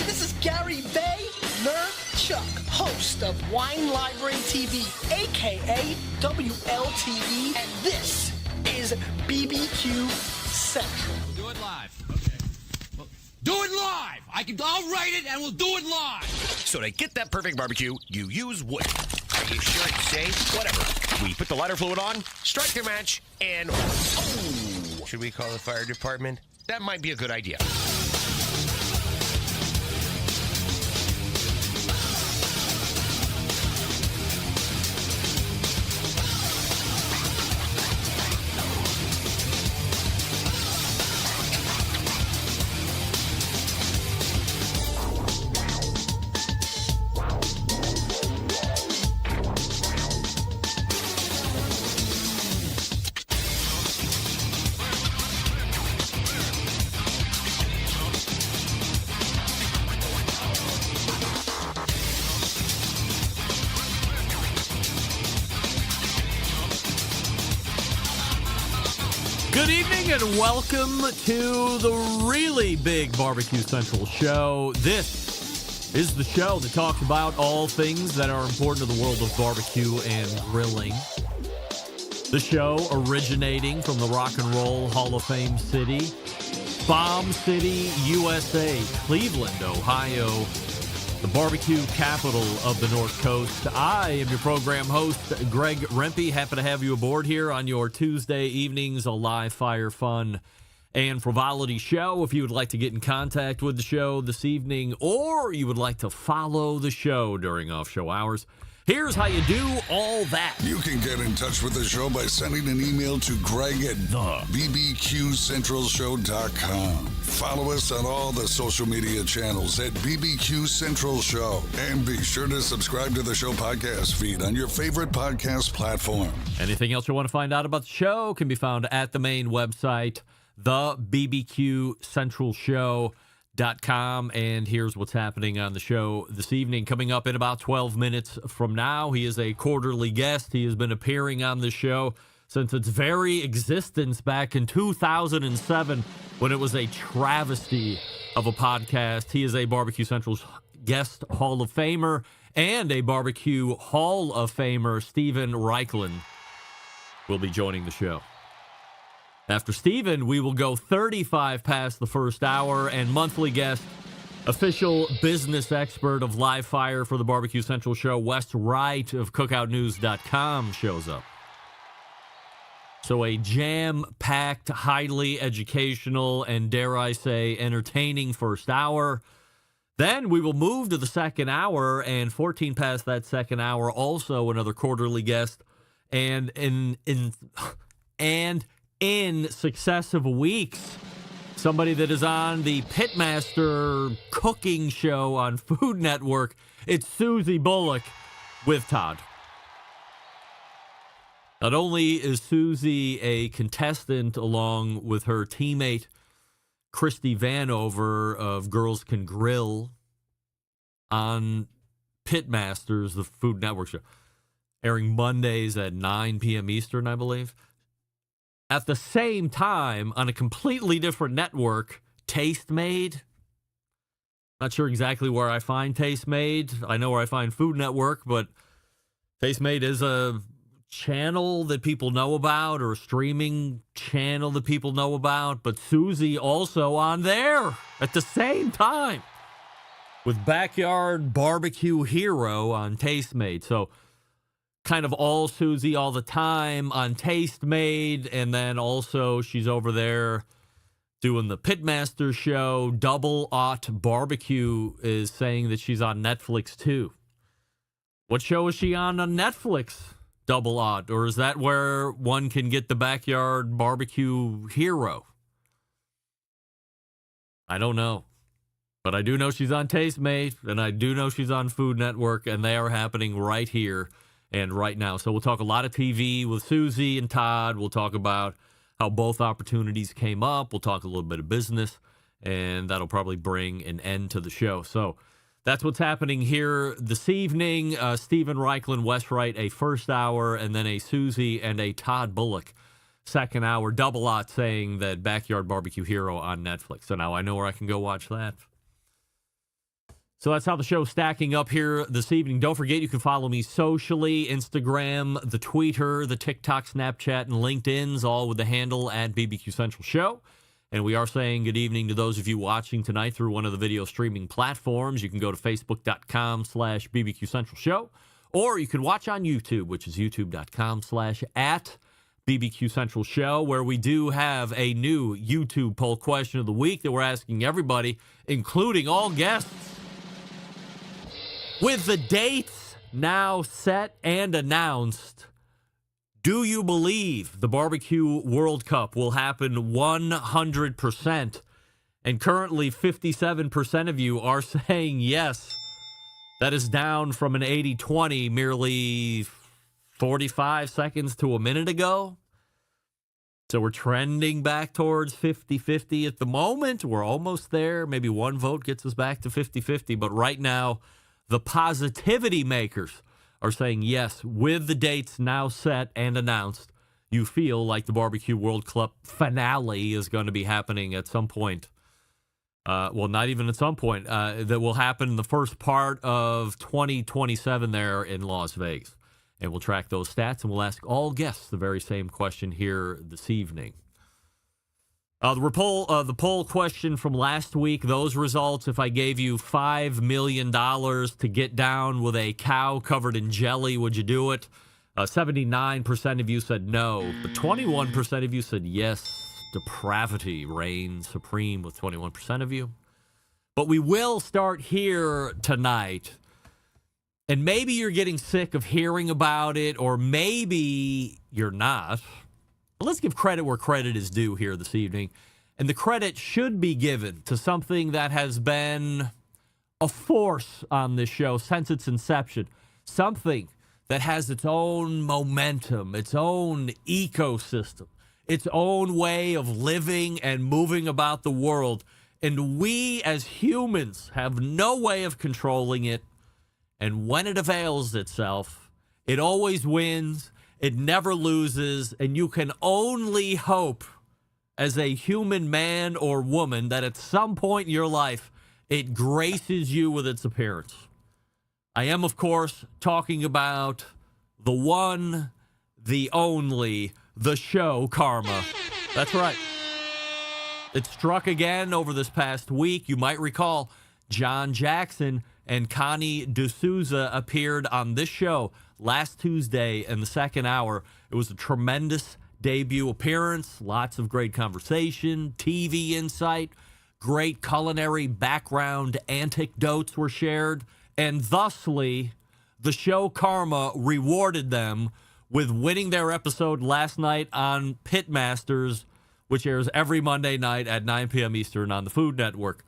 This is Gary Vaynerchuk, host of Wine Library TV, a.k.a. WLTV, and this is BBQ Central. Do it live. Okay. Well, do it live. I'll write it and we'll do it live. So to get that perfect barbecue, you use wood. Are you sure it's safe? Whatever. We put the lighter fluid on, strike the match, and oh! Should we call the fire department? That might be a good idea. Good evening and welcome to the really big BBQ Central Show. This is the show that talks about all things that are important to the world of barbecue and grilling. The show originating from the Rock and Roll Hall of Fame city, Bomb City, USA, Cleveland, Ohio, the barbecue capital of the North Coast. I am your program host, Greg Rempe. Happy to have you aboard here on your Tuesday evenings, a live fire, fun, and frivolity show. If you would like to get in contact with the show this evening, or you would like to follow the show during off-show hours, here's how you do all that. You can get in touch with the show by sending an email to Greg at BBQCentralShow.com. Follow us on all the social media channels at BBQ Central Show. And be sure to subscribe to the show podcast feed on your favorite podcast platform. Anything else you want to find out about the show can be found at the main website, the BBQ Central Show.com. And here's what's happening on the show this evening. Coming up in about 12 minutes from now, he is a quarterly guest. He has been appearing on the show since its very existence back in 2007 when it was a travesty of a podcast. He is a BBQ Central guest Hall of Famer and a Barbecue Hall of Famer. Stephen Raichlen will be joining the show. After Stephen, we will go 35 past the first hour, and monthly guest, official business expert of live fire for the BBQ Central Show, Wes Wright of CookoutNews.com shows up. So a jam-packed, highly educational, and dare I say, entertaining first hour. Then we will move to the second hour, and 14 past that second hour, also another quarterly guest, and in successive weeks, somebody that is on the Pitmaster cooking show on Food Network. It's Susie Bulock with Todd. Not only is Susie a contestant along with her teammate Christy Vanover of Girls Can Grill on Pitmasters, the Food Network show, airing Mondays at 9 p.m. Eastern, I believe. At the same time, on a completely different network, Taste Made. Not sure exactly where I find Taste Made. I know where I find Food Network, but Taste Made is a channel that people know about, or a streaming channel that people know about. But Susie also on there at the same time with Backyard Barbecue Hero on Taste Made. So kind of all Susie all the time on Taste Made, and then also she's over there doing the Pitmaster show. Double Aught Barbecue is saying that she's on Netflix too. What show is she on Netflix? Double Aught, or is that where one can get the Backyard Barbecue Hero? I don't know. But I do know she's on Taste Made, and I do know she's on Food Network, and they are happening right here and right now. So we'll talk a lot of TV with Susie and Todd. We'll talk about how both opportunities came up. We'll talk a little bit of business, and that'll probably bring an end to the show. So that's what's happening here this evening. Stephen Raichlen, Wes Wright, a first hour, and then a Susie and a Todd Bulock second hour. Double Aught saying that Backyard Barbecue Hero on Netflix. So now I know where I can go watch that. So that's how the show's stacking up here this evening. Don't forget, you can follow me socially, Instagram, the Twitter, the TikTok, Snapchat, and LinkedIn's, all with the handle at BBQ Central Show. And we are saying good evening to those of you watching tonight through one of the video streaming platforms. You can go to facebook.com/BBQ Central Show, or you can watch on YouTube, which is youtube.com/@BBQ Central Show, where we do have a new YouTube poll question of the week that we're asking everybody, including all guests. With the dates now set and announced, do you believe the BBQ World Cup will happen 100%? And currently 57% of you are saying yes. That is down from an 80-20 merely 45 seconds to a minute ago. So we're trending back towards 50-50 at the moment. We're almost there. Maybe one vote gets us back to 50-50. But right now, the positivity makers are saying yes, with the dates now set and announced, you feel like the BBQ World Cup finale is going to be happening at some point. Well, not even at some point. That will happen in the first part of 2027 there in Las Vegas. And we'll track those stats, and we'll ask all guests the very same question here this evening. The poll question from last week, those results, if I gave you $5 million to get down with a cow covered in jelly, would you do it? 79% of you said no, but 21% of you said yes. Depravity reigns supreme with 21% of you. But we will start here tonight. And maybe you're getting sick of hearing about it, or maybe you're not. But let's give credit where credit is due here this evening. And the credit should be given to something that has been a force on this show since its inception. Something that has its own momentum, its own ecosystem, its own way of living and moving about the world. And we as humans have no way of controlling it. And when it avails itself, it always wins. It never loses, and you can only hope as a human man or woman that at some point in your life, it graces you with its appearance. I am, of course, talking about the one, the only, the show Karma. That's right. It struck again over this past week. You might recall John Jackson and Connie D'Souza appeared on this show last Tuesday in the second hour. It was a tremendous debut appearance, lots of great conversation, TV insight, great culinary background anecdotes were shared, and thusly, the show Karma rewarded them with winning their episode last night on Pitmasters, which airs every Monday night at 9 p.m. Eastern on the Food Network.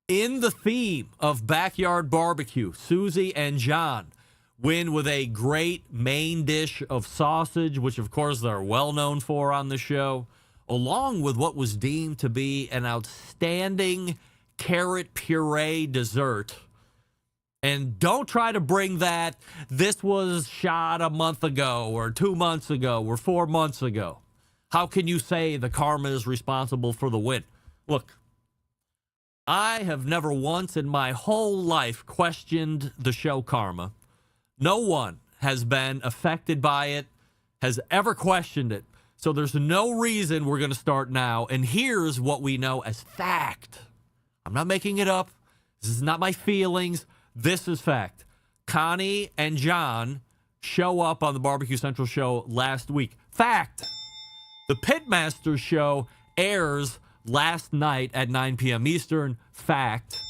In the theme of backyard barbecue, Susie and John win with a great main dish of sausage, which of course they're well known for on the show, along with what was deemed to be an outstanding carrot puree dessert. And don't try to bring that, this was shot a month ago or 2 months ago or 4 months ago. How can you say the Karma is responsible for the win? Look, I have never once in my whole life questioned the show Karma. No one has been affected by it, has ever questioned it. So there's no reason we're going to start now. And here's what we know as fact. I'm not making it up. This is not my feelings. This is fact. Connie and John show up on the BBQ Central show last week. Fact. The Pitmasters show airs last night at 9 p.m. Eastern. Fact.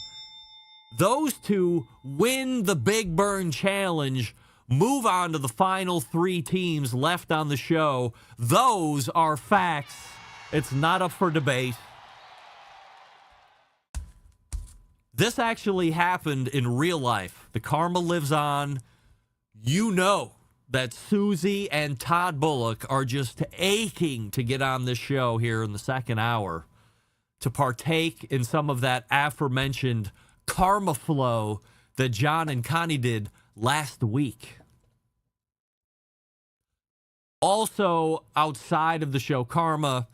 Those two win the Big Burn Challenge, move on to the final 3 teams left on the show. Those are facts. It's not up for debate. This actually happened in real life. The Karma lives on. You know that Susie and Todd Bulock are just aching to get on this show here in the second hour to partake in some of that aforementioned Karma flow that John and Connie did last week. Also, outside of the show Karma,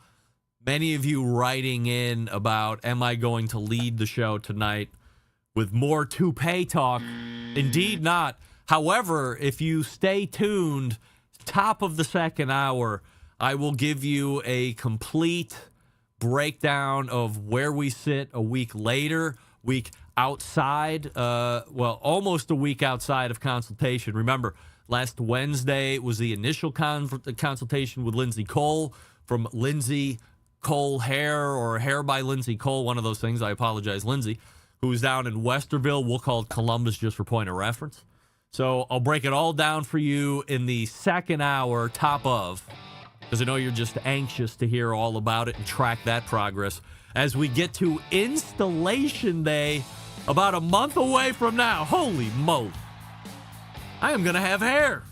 many of you writing in about, am I going to lead the show tonight? with more toupee talk. Indeed not. However, if you stay tuned, top of the second hour, I will give you a complete breakdown of where we sit a week later, week outside, almost a week outside of consultation. Remember, last Wednesday was the initial consultation with Lindsay Cole from Lindsay Cole Hair, or Hair by Lindsay Cole, one of those things. I apologize, Lindsay, who's down in Westerville. We'll call it Columbus just for point of reference. So I'll break it all down for you in the second hour, top of, because I know you're just anxious to hear all about it and track that progress as we get to Installation Day about a month away from now. Holy moly. I am going to have hair.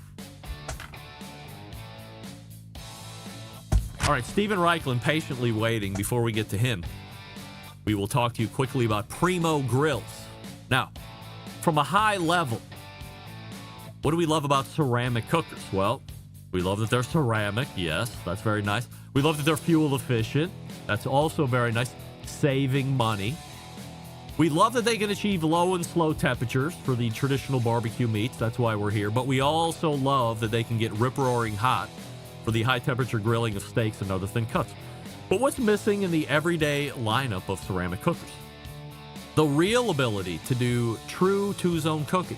All right, Stephen Raichlen patiently waiting. Before we get to him, we will talk to you quickly about Primo grills. Now, from a high level, what do we love about ceramic cookers? Well, we love that they're ceramic. Yes, that's very nice. We love that they're fuel efficient. That's also very nice. Saving money. We love that they can achieve low and slow temperatures for the traditional barbecue meats. That's why we're here. But we also love that they can get rip-roaring hot for the high-temperature grilling of steaks and other thin cuts. But what's missing in the everyday lineup of ceramic cookers? The real ability to do true two-zone cooking.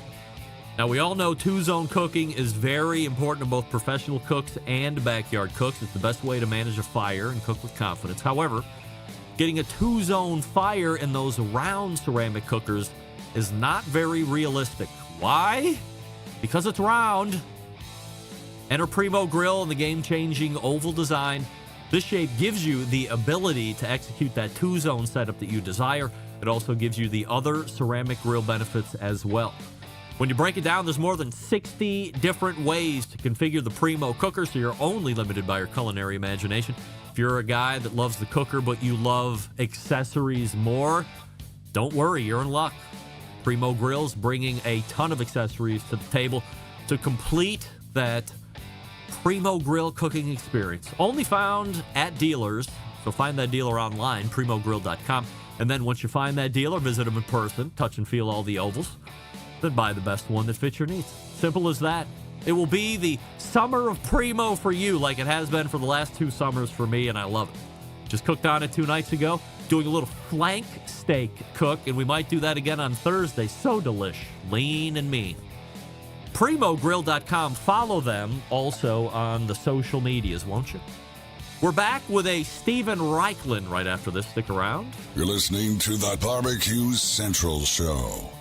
Now, we all know two-zone cooking is very important to both professional cooks and backyard cooks. It's the best way to manage a fire and cook with confidence. However, getting a two-zone fire in those round ceramic cookers is not very realistic. Why? Because it's round. Enter Primo Grill and the game-changing oval design. This shape gives you the ability to execute that two-zone setup that you desire. It also gives you the other ceramic grill benefits as well. When you break it down, there's more than 60 different ways to configure the Primo cooker, so you're only limited by your culinary imagination. If you're a guy that loves the cooker, but you love accessories more, don't worry, you're in luck. Primo Grill's bringing a ton of accessories to the table to complete that Primo Grill cooking experience. Only found at dealers, so find that dealer online, primogrill.com. And then once you find that dealer, visit them in person, touch and feel all the ovals, then buy the best one that fits your needs. Simple as that. It will be the summer of Primo for you, like it has been for the last 2 summers for me, and I love it. Just cooked on it 2 nights ago, doing a little flank steak cook, and we might do that again on Thursday. So delish, lean and mean. Primogrill.com. Follow them also on the social medias, won't you? We're back with a Stephen Raichlen right after this. Stick around. You're listening to the BBQ Central Show.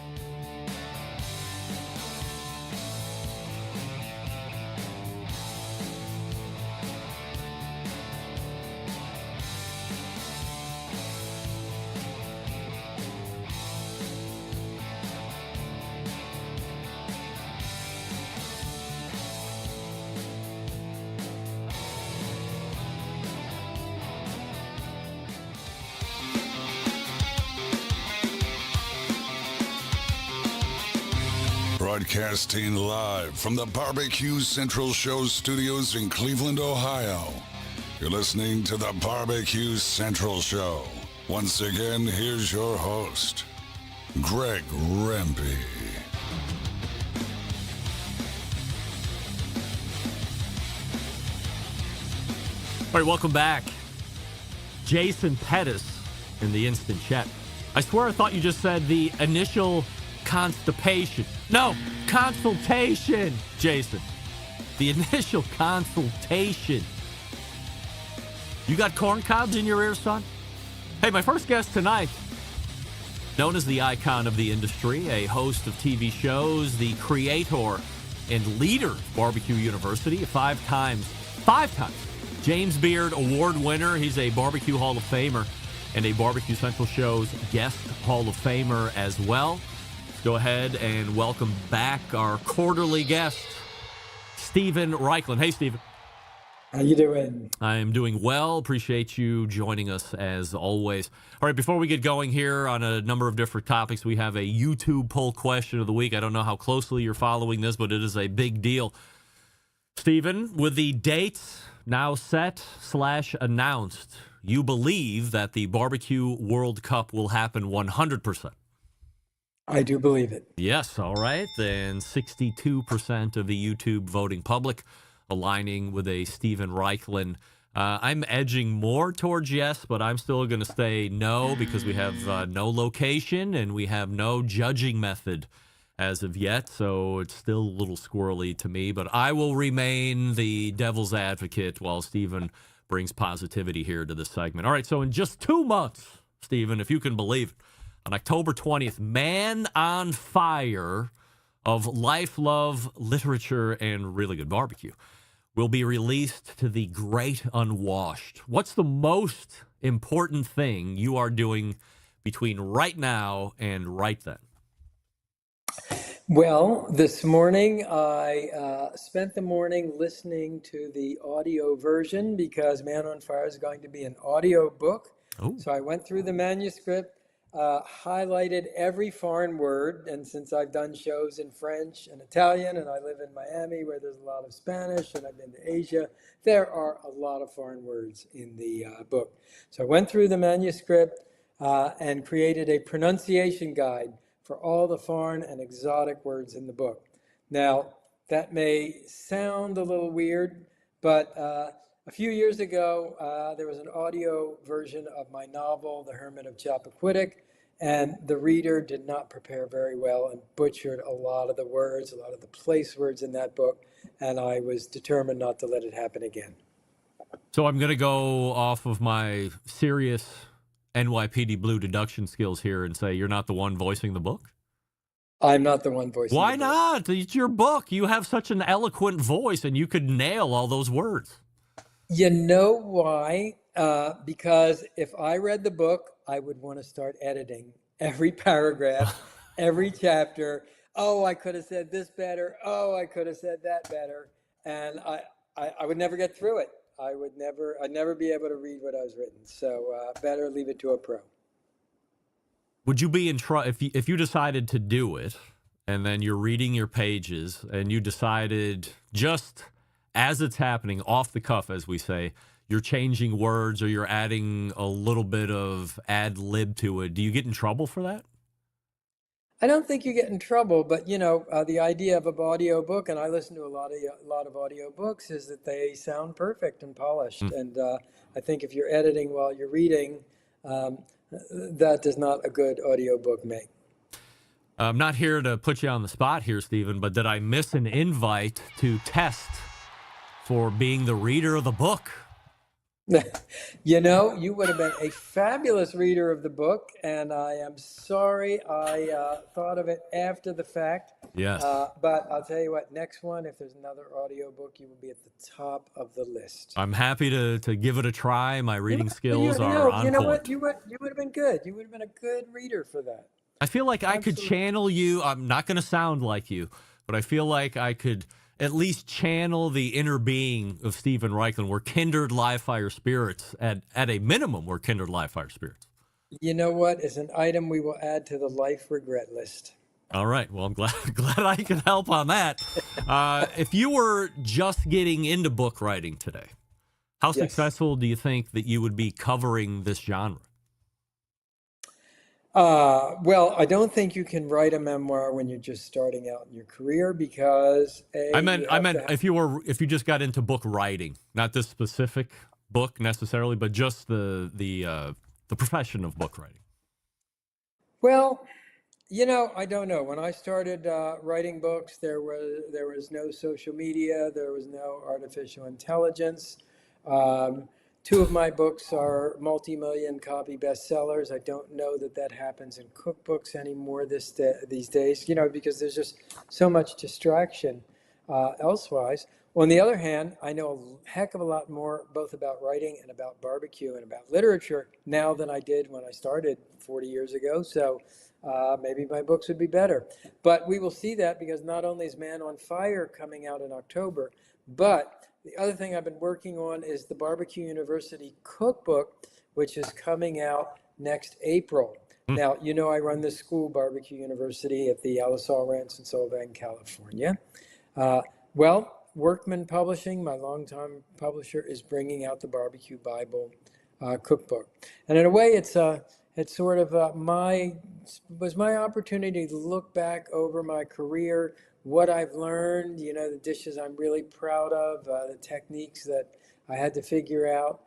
Broadcasting live from the BBQ Central Show studios in Cleveland, Ohio. You're listening to the BBQ Central Show. Once again, here's your host, Greg Rempe. All right, welcome back. Jason Pettis in the instant chat. I swear I thought you just said the initial constipation. No, consultation, Jason. The initial consultation. You got corn cobs in your ears, son? Hey, my first guest tonight, known as the icon of the industry, a host of TV shows, the creator and leader of Barbecue University, 5 times James Beard Award winner. He's a Barbecue Hall of Famer and a Barbecue Central Show's guest Hall of Famer as well. Go ahead and welcome back our quarterly guest, Stephen Raichlen. Hey, Stephen. How you doing? I am doing well. Appreciate you joining us as always. All right, before we get going here on a number of different topics, we have a YouTube poll question of the week. I don't know how closely you're following this, but it is a big deal. Stephen, with the dates now set/announced, you believe that the Barbecue World Cup will happen 100%. I do believe it. Yes, all right. Then 62% of the YouTube voting public aligning with a Stephen Raichlen. I'm edging more towards yes, but I'm still going to say no because we have no location and we have no judging method as of yet. So it's still a little squirrely to me, but I will remain the devil's advocate while Stephen brings positivity here to this segment. All right, so in just 2 months, Stephen, if you can believe it, on October 20th, Man on Fire of Life, Love, Literature, and Really Good Barbecue will be released to the great unwashed. What's the most important thing you are doing between right now and right then? Well, this morning I spent the morning listening to the audio version because Man on Fire is going to be an audio book. Oh. So I went through the manuscript, highlighted every foreign word. And since I've done shows in French and Italian, and I live in Miami where there's a lot of Spanish, and I've been to Asia, there are a lot of foreign words in the book. So I went through the manuscript and created a pronunciation guide for all the foreign and exotic words in the book. Now, that may sound a little weird, but a few years ago, there was an audio version of my novel, The Hermit of Chappaquiddick, and the reader did not prepare very well and butchered a lot of the words, a lot of the place words in that book, and I was determined not to let it happen again. So I'm going to go off of my serious NYPD Blue deduction skills here and say you're not the one voicing the book? I'm not the one voicing Why the book. not? It's your book. You have such an eloquent voice and you could nail all those words. You know why? Because if I read the book, I would want to start editing every paragraph, every chapter. Oh, I could have said this better. Oh, I could have said that better. And I would never get through it. I'd never be able to read what I was written. So better leave it to a pro. Would you be in trouble if you decided to do it and then you're reading your pages and you decided just as it's happening off the cuff, as we say, you're changing words or you're adding a little bit of ad lib to it? Do you get in trouble for that? I don't think you get in trouble, but the idea of an audio book, and I listen to a lot of audio books, is that they sound perfect and polished. And I think if you're editing while you're reading, that does not a good audio book make. I'm not here to put you on the spot here, Stephen, but did I miss an invite to test for being the reader of the book? You would have been a fabulous reader of the book, and I am sorry I thought of it after the fact. Yes. But I'll tell you what, next one, if there's another audio book, you will be at the top of the list. I'm happy to give it a try. My reading skills are on You know point. what? You would have been good. You would have been a good reader for that. I feel like I could Absolutely. channel you. I'm not going to sound like you, but I feel like I could at least channel the inner being of Stephen Raichlen. We're kindred live fire spirits. At a minimum, we're kindred live fire spirits. You know what? It's an item we will add to the life regret list. All right. Well, I'm glad I could help on that. If you were just getting into book writing today, how successful do you think that you would be covering this genre? Well, I don't think you can write a memoir when you're just starting out in your career because I meant if you just got into book writing, not this specific book necessarily, but just the profession of book writing. Well, I don't know. When I started writing books, there was no social media, there was no artificial intelligence. Two of my books are multi-million copy bestsellers. I don't know that happens in cookbooks anymore these days, because there's just so much distraction elsewise. On the other hand, I know a heck of a lot more both about writing and about barbecue and about literature now than I did when I started 40 years ago. So maybe my books would be better. But we will see that because not only is Man on Fire coming out in October, but the other thing I've been working on is the Barbecue University Cookbook, which is coming out next April. Now, I run this school, Barbecue University, at the Alisal Ranch in Solvang, California. Workman Publishing, my longtime publisher, is bringing out the Barbecue Bible cookbook. And in a way, it's sort of my was my opportunity to look back over my career, what I've learned, the dishes I'm really proud of, the techniques that I had to figure out,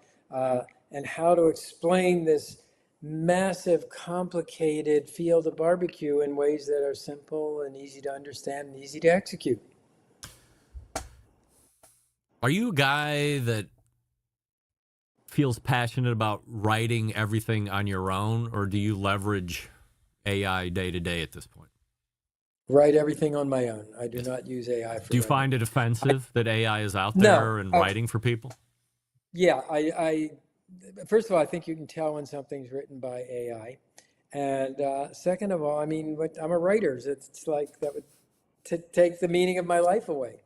and how to explain this massive, complicated field of barbecue in ways that are simple and easy to understand and easy to execute. Are you a guy that feels passionate about writing everything on your own, or do you leverage AI day to day at this point? Write everything on my own. I do not use AI for Do you writing. find it offensive that AI is out there and writing for people? Yeah, I first of all, I think you can tell when something's written by AI. And second of all, I mean, I'm a writer. It's like that would take the meaning of my life away.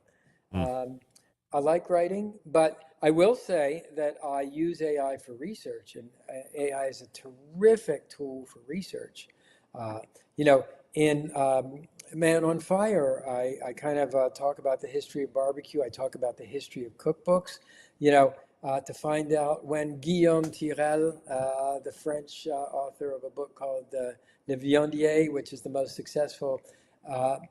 I like writing, but I will say that I use AI for research, and AI is a terrific tool for research. In Man on Fire, I kind of talk about the history of barbecue. I talk about the history of cookbooks, to find out when Guillaume Tirel, the French author of a book called Le Viandier, which is the most successful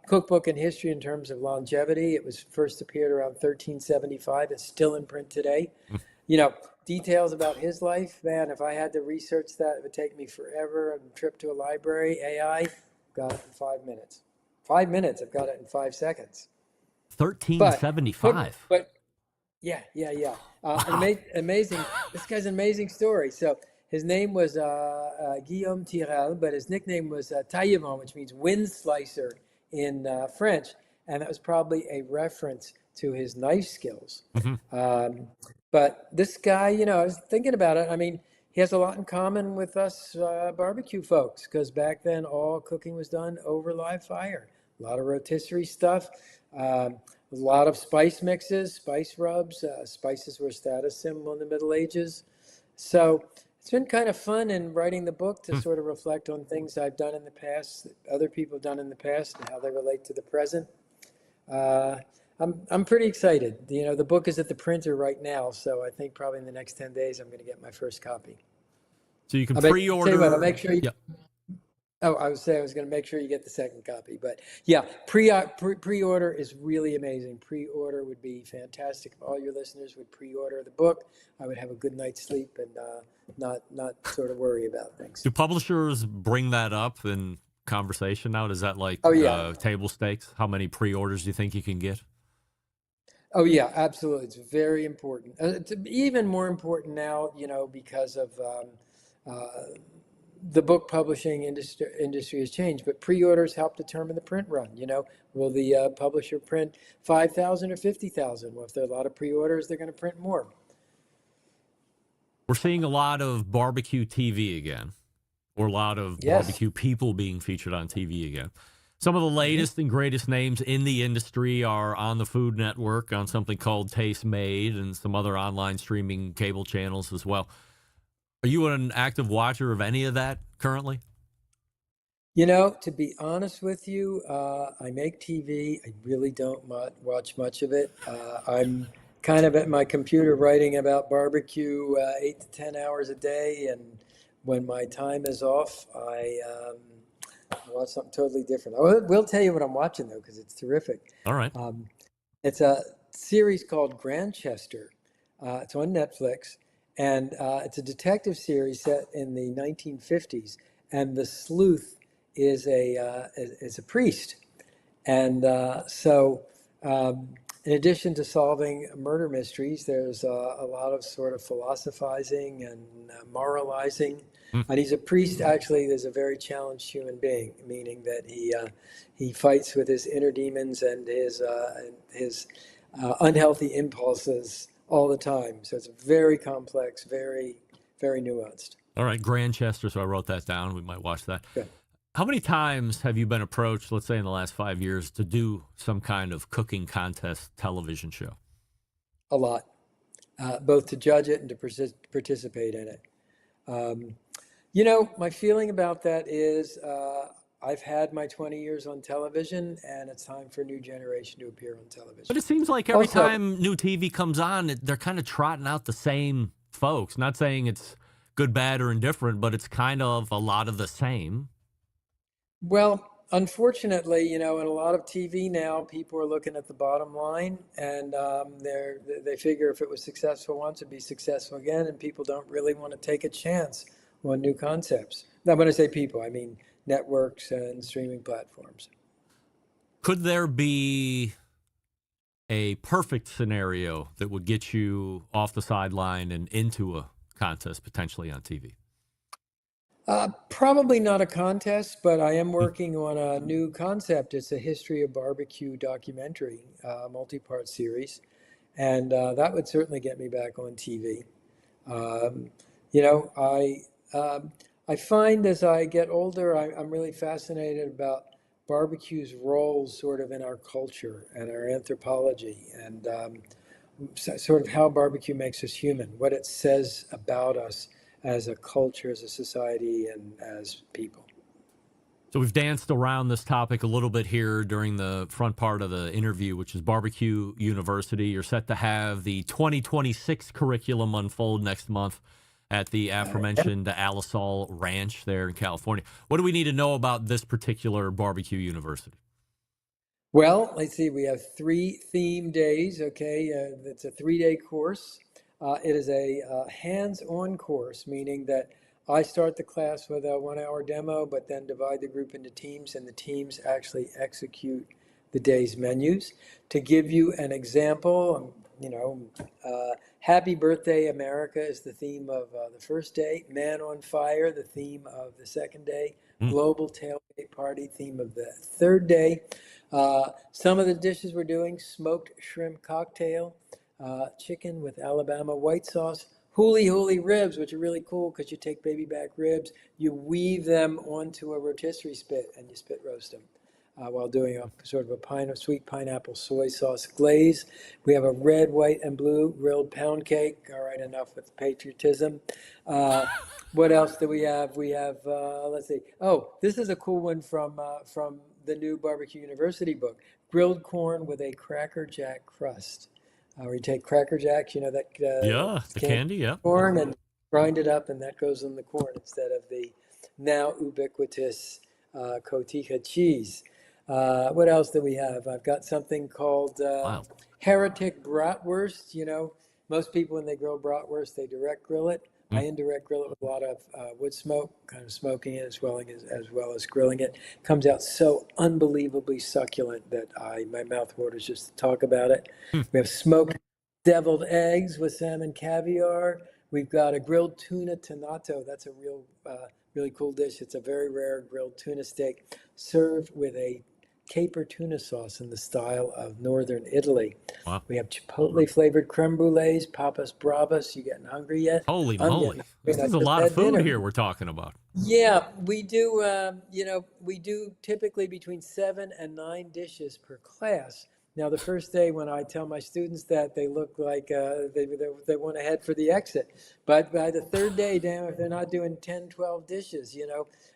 cookbook in history in terms of longevity. It was first appeared around 1375. It's still in print today. Details about his life, man, if I had to research that, it would take me forever. A trip to a library. AI, got it in 5 minutes. 5 minutes, I've got it in 5 seconds. 1375. But yeah. Amazing. This guy's an amazing story. So his name was Guillaume Tirel, but his nickname was Taillevent, which means wind slicer in French. And that was probably a reference to his knife skills. But this guy, I was thinking about it. I mean, he has a lot in common with us barbecue folks, because back then all cooking was done over live fire. A lot of rotisserie stuff, a lot of spice mixes, spice rubs. Spices were a status symbol in the Middle Ages. So it's been kind of fun in writing the book to sort of reflect on things I've done in the past, that other people have done in the past, and how they relate to the present. I'm pretty excited. The book is at the printer right now, so I think probably in the next 10 days I'm going to get my first copy. So you can pre-order. I'll make sure you. Yeah. Oh, I was going to make sure you get the second copy. But yeah, pre-order is really amazing. Pre-order would be fantastic. If all your listeners would pre-order the book, I would have a good night's sleep and not sort of worry about things. Do publishers bring that up in conversation now? Is that like table stakes? How many pre-orders do you think you can get? Oh yeah, absolutely. It's very important. It's even more important now, because of the book publishing industry has changed. But pre-orders help determine the print run. Will the publisher print 5,000 or 50,000? Well, if there are a lot of pre-orders, they're going to print more. We're seeing a lot of barbecue TV again, or a lot of barbecue people being featured on TV again. Some of the latest and greatest names in the industry are on the Food Network, on something called Taste Made, and some other online streaming cable channels as well. Are you an active watcher of any of that currently? To be honest with you, I make TV. I really don't watch much of it. I'm kind of at my computer writing about barbecue 8 to 10 hours a day, and when my time is off, I watch something totally different. I will tell you what I'm watching, though, because it's terrific. All right. It's a series called Grantchester. It's on Netflix, and it's a detective series set in the 1950s. And the sleuth is a priest, and in addition to solving murder mysteries, there's a lot of sort of philosophizing and moralizing. And he's a priest. Actually, is a very challenged human being, meaning that he fights with his inner demons and his unhealthy impulses all the time. So it's very complex, very, very nuanced. All right, Grantchester. So I wrote that down. We might watch that. Yeah. How many times have you been approached, let's say in the last 5 years, to do some kind of cooking contest television show? A lot, both to judge it and to participate in it. My feeling about that is I've had my 20 years on television, and it's time for a new generation to appear on television. But it seems like every time new TV comes on, they're kind of trotting out the same folks. Not saying it's good, bad, or indifferent, but it's kind of a lot of the same. Well, unfortunately, in a lot of TV now, people are looking at the bottom line, and they figure if it was successful once, it'd be successful again, and people don't really want to take a chance on new concepts. Now, when I say people, I mean networks and streaming platforms. Could there be a perfect scenario that would get you off the sideline and into a contest potentially on TV? Probably not a contest, but I am working on a new concept. It's a history of barbecue documentary, multi-part series, and that would certainly get me back on TV. Um, you know, I find as I get older, I'm really fascinated about barbecue's role sort of in our culture and our anthropology, and sort of how barbecue makes us human, what it says about us as a culture, as a society, and as people. So we've danced around this topic a little bit here during the front part of the interview, which is BBQ University. You're set to have the 2026 curriculum unfold next month at the aforementioned Alisal Ranch there in California. What do we need to know about this particular BBQ University? Well, let's see, we have 3 theme days, okay? It's a 3-day course. It is a hands-on course, meaning that I start the class with a 1-hour demo, but then divide the group into teams, and the teams actually execute the day's menus. To give you an example, Happy Birthday America is the theme of the first day, Man on Fire, the theme of the second day, Global Tailgate Party, theme of the third day. Some of the dishes we're doing: smoked shrimp cocktail, chicken with Alabama white sauce, huli ribs, which are really cool because you take baby back ribs, you weave them onto a rotisserie spit, and you spit roast them while doing a sort of a sweet pineapple soy sauce glaze. We have a red, white, and blue grilled pound cake. All right, enough with patriotism. What else do we have? We have, let's see. Oh, this is a cool one from the new BBQ University book: grilled corn with a Cracker Jack crust. Where you take Cracker Jacks, that Yeah, the candy, yeah. corn, and grind it up, and that goes in the corn instead of the now ubiquitous cotija cheese. What else do we have? I've got something called Wow. heretic bratwurst. Most people, when they grill bratwurst, they direct grill it. I indirect grill it with a lot of wood smoke, kind of smoking it as well as grilling it. Comes out so unbelievably succulent that my mouth waters just to talk about it. We have smoked deviled eggs with salmon caviar. We've got a grilled tuna tonato. That's a really cool dish. It's a very rare grilled tuna steak served with a caper tuna sauce in the style of northern Italy. Wow. We have chipotle flavored creme brulees, papas bravas. You getting hungry yet? Holy I'm moly. getting This hungry. is I a just lot of had food dinner. here we're talking about. Yeah, we do. We do typically between 7 and 9 dishes per class. Now, the first day when I tell my students that, they look like they want to head for the exit. But by the third day, damn, if they're not doing 10, 12 dishes,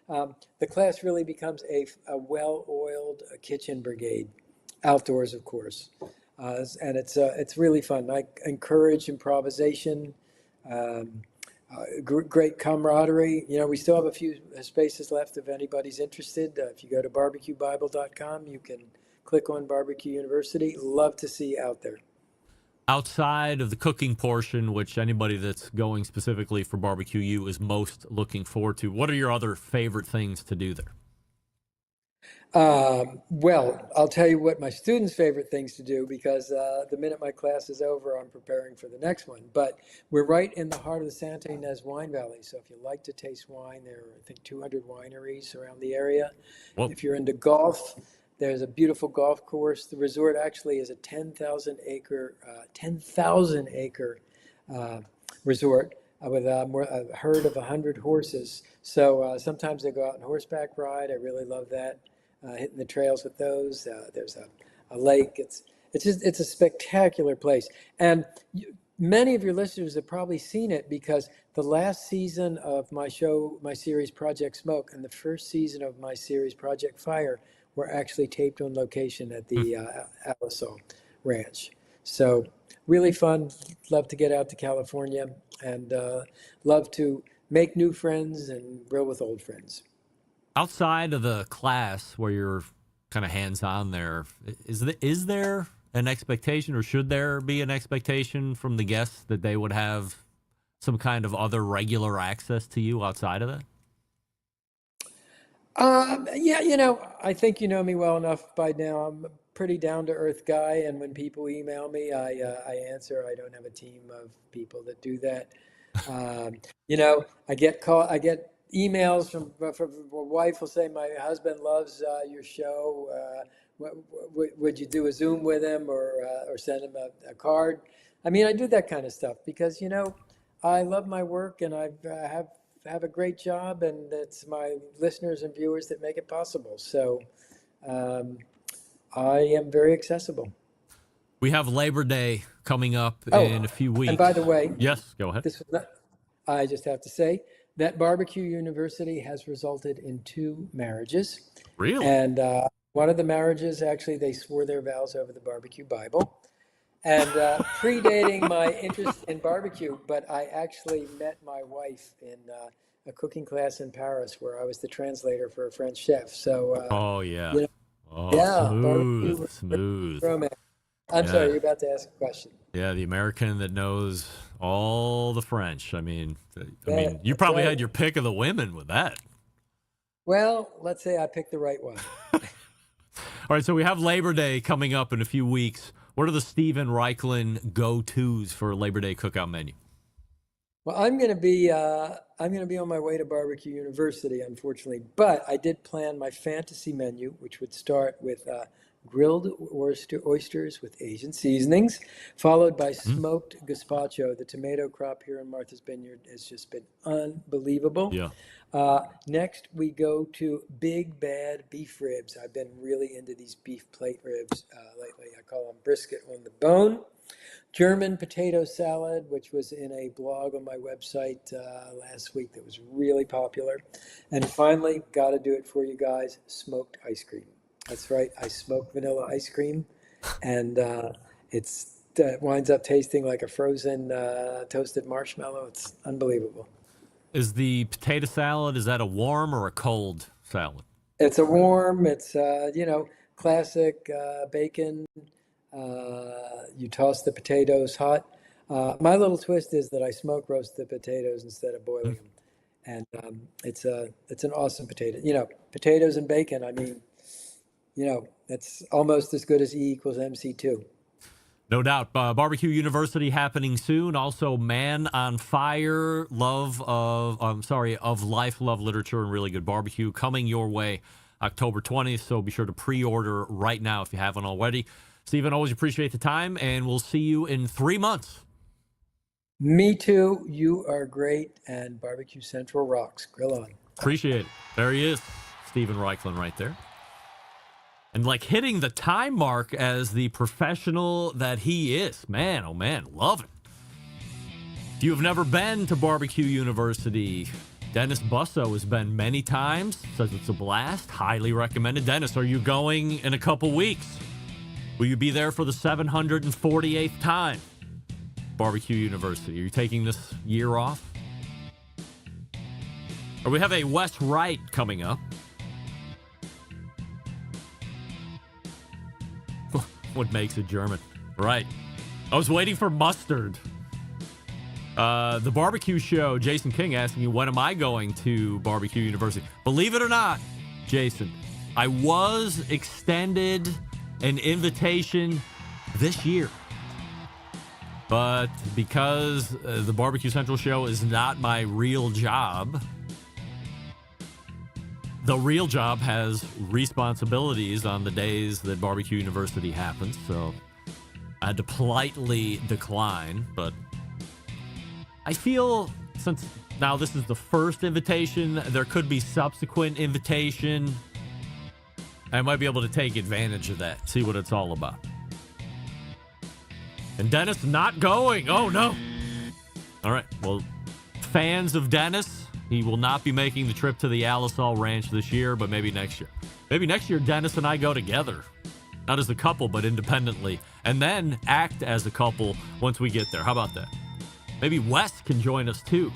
the class really becomes a well-oiled kitchen brigade, outdoors, of course. And it's really fun. I encourage improvisation. Great camaraderie. We still have a few spaces left if anybody's interested. If you go to barbecuebible.com, you can click on BBQ University. Love to see you out there. Outside of the cooking portion, which anybody that's going specifically for Barbecue U is most looking forward to, what are your other favorite things to do there? Well, I'll tell you what my students' favorite things to do, because the minute my class is over, I'm preparing for the next one. But we're right in the heart of the Santa Ynez Wine Valley. So if you like to taste wine, there are, I think, 200 wineries around the area. Whoa. If you're into golf, there's a beautiful golf course. The resort actually is a 10,000 acre resort with a herd of 100 horses. So sometimes they go out and horseback ride. I really love that. Hitting the trails with those. There's a lake. It's a spectacular place. And many of your listeners have probably seen it, because the last season of my series Project Smoke, and the first season of my series Project Fire were actually taped on location at the Alisal Ranch. So really fun. Love to get out to California, and love to make new friends and grill with old friends. Outside of the class where you're kind of hands-on there, is there an expectation, or should there be an expectation from the guests that they would have some kind of other regular access to you outside of that? Yeah, I think you know me well enough by now. I'm a pretty down-to-earth guy, and when people email me, I answer. I don't have a team of people that do that. I get emails from my wife will say, my husband loves your show. Would you do a Zoom with him or send him a card? I mean, I do that kind of stuff because, I love my work and I have a great job, and it's my listeners and viewers that make it possible. So I am very accessible. We have Labor Day coming up in a few weeks. And by the way, yes, go ahead. I just have to say that BBQ University has resulted in 2 marriages. Really? And one of the marriages, actually, they swore their vows over the barbecue Bible. And predating my interest in barbecue, but I actually met my wife in a cooking class in Paris where I was the translator for a French chef. So, oh, yeah. Smooth. Romance. I'm sorry, you're about to ask a question. Yeah, the American that knows all the French. I mean, you probably had your pick of the women with that. Well, let's say I picked the right one. All right, so we have Labor Day coming up in a few weeks. What are the Stephen Raichlen go-tos for Labor Day cookout menu? Well, I'm going to be on my way to BBQ University, unfortunately, but I did plan my fantasy menu, which would start with grilled oysters with Asian seasonings, followed by smoked gazpacho. The tomato crop here in Martha's Vineyard has just been unbelievable. Yeah. Next, we go to Big Bad Beef Ribs. I've been really into these beef plate ribs lately. I call them brisket on the bone. German potato salad, which was in a blog on my website last week that was really popular. And finally, got to do it for you guys, smoked ice cream. That's right, I smoke vanilla ice cream, and it winds up tasting like a frozen toasted marshmallow. It's unbelievable. Is the potato salad, is that a warm or a cold salad? It's a warm, it's, classic bacon. You toss the potatoes hot. My little twist is that I smoke roast the potatoes instead of boiling them. And it's an awesome potato. Potatoes and bacon, I mean, it's almost as good as E equals MC2. No doubt. BBQ University happening soon. Also, Man on Fire, of Life, Love Literature, and Really Good Barbecue coming your way October 20th. So be sure to pre-order right now if you haven't already. Stephen, always appreciate the time, and we'll see you in 3 months. Me too. You are great, and BBQ Central rocks. Grill on. Appreciate it. There he is, Stephen Raichlen right there. And hitting the time mark as the professional that he is. Man, oh man, love it. If you have never been to BBQ University, Dennis Busso has been many times, says it's a blast, highly recommended. Dennis, are you going in a couple weeks? Will you be there for the 748th time? BBQ University. Are you taking this year off? Or we have a Wes Wright coming up. What makes it German? Right. I was waiting for mustard. The barbecue show, Jason King asking you, when am I going to BBQ University? Believe it or not, Jason, I was extended an invitation this year. But because the BBQ Central show is not my real job, the real job has responsibilities on the days that BBQ University happens, so I had to politely decline. But I feel, since now this is the first invitation, there could be subsequent invitation. I might be able to take advantage of that, see what it's all about. And Dennis not going. Oh, no. All right, well, fans of Dennis, he will not be making the trip to the Alisal Ranch this year, but maybe next year. Maybe next year, Dennis and I go together. Not as a couple, but independently. And then act as a couple once we get there. How about that? Maybe Wes can join us, too.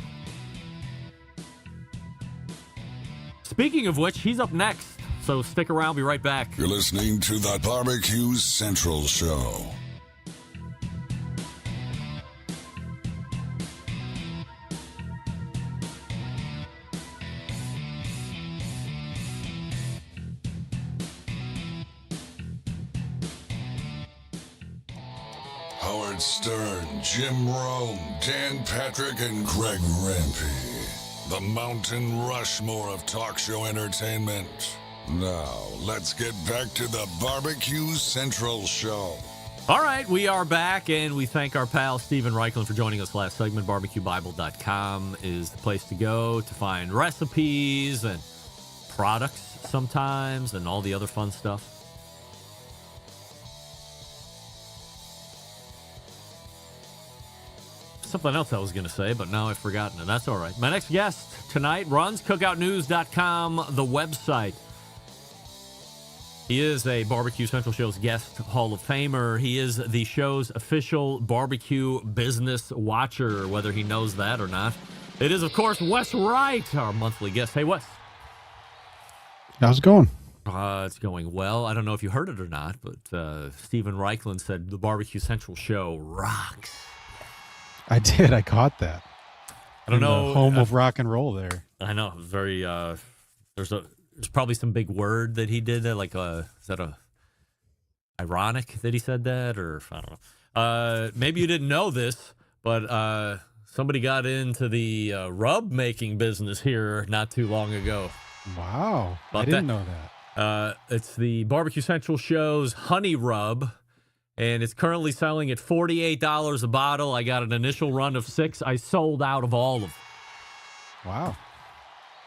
speaking of which, he's up next. So stick around. Be right back. You're listening to the BBQ Central Show. Howard Stern, Jim Rome, Dan Patrick, and Greg Rempe. The Mountain Rushmore of talk show entertainment. Now, let's get back to the BBQ Central Show. All right, we are back, and we thank our pal Stephen Raichlen for joining us last segment. BBQBible.com is the place to go to find recipes and products sometimes and all the other fun stuff. Something else I was going to say, but now I've forgotten it. That's all right. My next guest tonight runs cookoutnews.com, the website. He is a BBQ Central Show's guest Hall of Famer. He is the show's official barbecue business watcher, whether he knows that or not. It is, of course, Wes Wright, our monthly guest. Hey, Wes. How's it going? It's going well. I don't know if you heard it or not, but Stephen Raichlen said the BBQ Central Show rocks. I did. I caught that. I don't know. The home of rock and roll there. I know. Very. There's probably some big word that he did there. Like, is that ironic that he said that, or I don't know. Maybe you didn't know this, but somebody got into the rub making business here not too long ago. Wow, I didn't know that. It's the BBQ Central Show's honey rub. And it's currently selling at $48 a bottle. I got an initial run of 6. I sold out of all of them. Wow.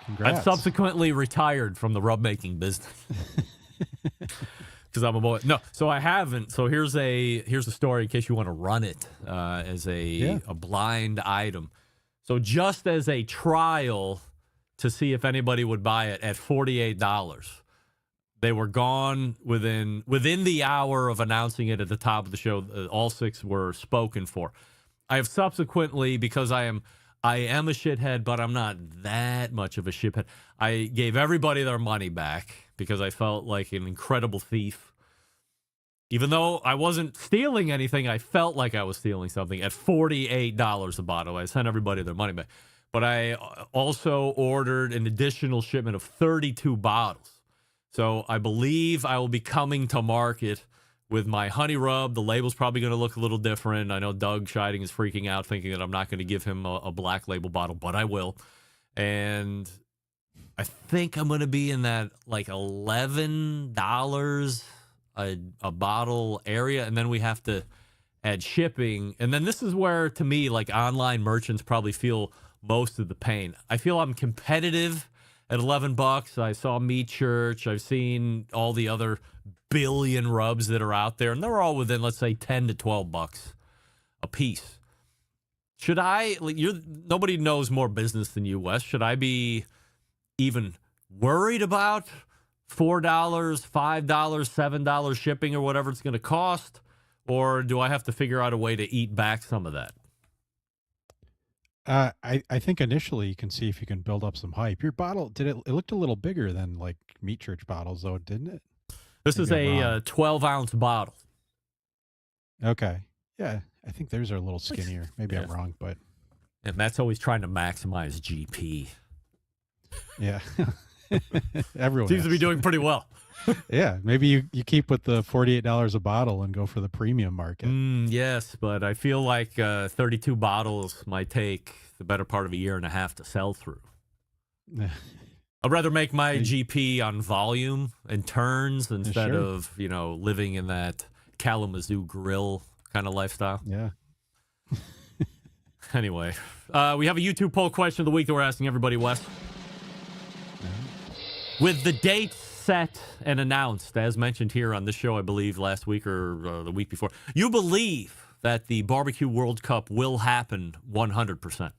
Congrats. I subsequently retired from the rub making business. Because I'm a boy. No, so I haven't. So here's a story in case you want to run it as a blind item. So just as a trial to see if anybody would buy it at $48. They were gone within the hour of announcing it at the top of the show. All 6 were spoken for. I have subsequently, because I am a shithead, but I'm not that much of a shithead. I gave everybody their money back because I felt like an incredible thief. Even though I wasn't stealing anything, I felt like I was stealing something at $48 a bottle. I sent everybody their money back. But I also ordered an additional shipment of 32 bottles. So I believe I will be coming to market with my honey rub. The label's probably going to look a little different. I know Doug Scheiding is freaking out thinking that I'm not going to give him a black label bottle, but I will. And I think I'm going to be in that like $11 a bottle area. And then we have to add shipping. And then this is where, to me, like online merchants probably feel most of the pain. I feel I'm competitive at $11. I saw Meat Church. I've seen all the other billion rubs that are out there, and they're all within, let's say, $10 to $12 a piece. Should I? Nobody knows more business than you, Wes. Should I be even worried about $4, $5, $7 shipping or whatever it's going to cost, or do I have to figure out a way to eat back some of that? I think initially you can see if you can build up some hype. Your bottle, it looked a little bigger than like Meat Church bottles, though, didn't it? This is a 12-ounce bottle. Okay. Yeah, I think theirs are a little skinnier. Maybe I'm wrong, but... And Matt's always trying to maximize GP. Yeah. Everyone seems to be doing pretty well. Yeah, maybe you keep with the $48 a bottle and go for the premium market. Yes, but I feel like 32 bottles might take the better part of a year and a half to sell through. I'd rather make my GP on volume and turns instead of, living in that Kalamazoo grill kind of lifestyle. Yeah. Anyway, we have a YouTube poll question of the week that we're asking everybody, Wes. With the date set and announced, as mentioned here on this show, I believe last week or the week before, you believe that the BBQ World Cup will happen 100%?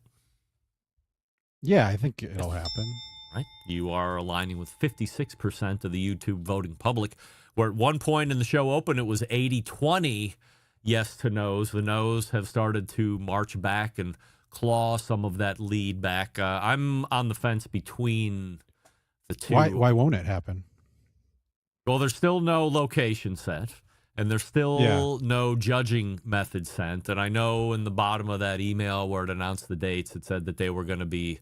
Yeah, I think it'll happen. Right. You are aligning with 56% of the YouTube voting public, where at one point in the show open, it was 80-20 yes to no's. The no's have started to march back and claw some of that lead back. I'm on the fence between The two. Why won't it happen? Well, there's still no location set, and there's still no judging method sent. And I know in the bottom of that email where it announced the dates, it said that they were going to be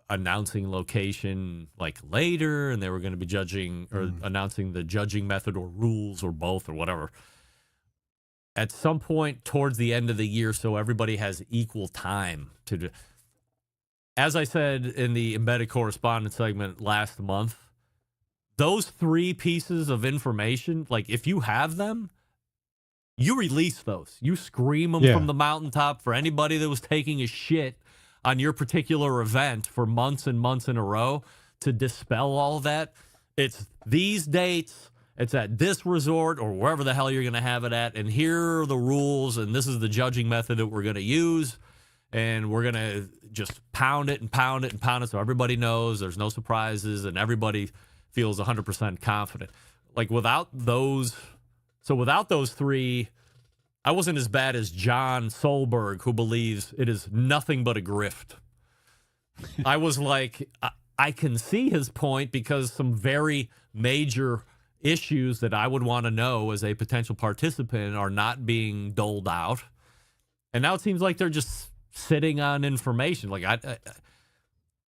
announcing location like later, and they were going to be judging or announcing the judging method or rules or both or whatever at some point towards the end of the year, so everybody has equal time to do. As I said in the embedded correspondence segment last month, those 3 pieces of information, like if you have them, you release those. You scream them from the mountaintop for anybody that was taking a shit on your particular event for months and months in a row to dispel all that. It's these dates, it's at this resort or wherever the hell you're going to have it at, and here are the rules, and this is the judging method that we're going to use, and we're going to just pound it and pound it and pound it so everybody knows there's no surprises and everybody feels 100% confident. Like without those 3, I wasn't as bad as John Solberg, who believes it is nothing but a grift. I was like, I can see his point because some very major issues that I would want to know as a potential participant are not being doled out. And now it seems like they're just sitting on information. Like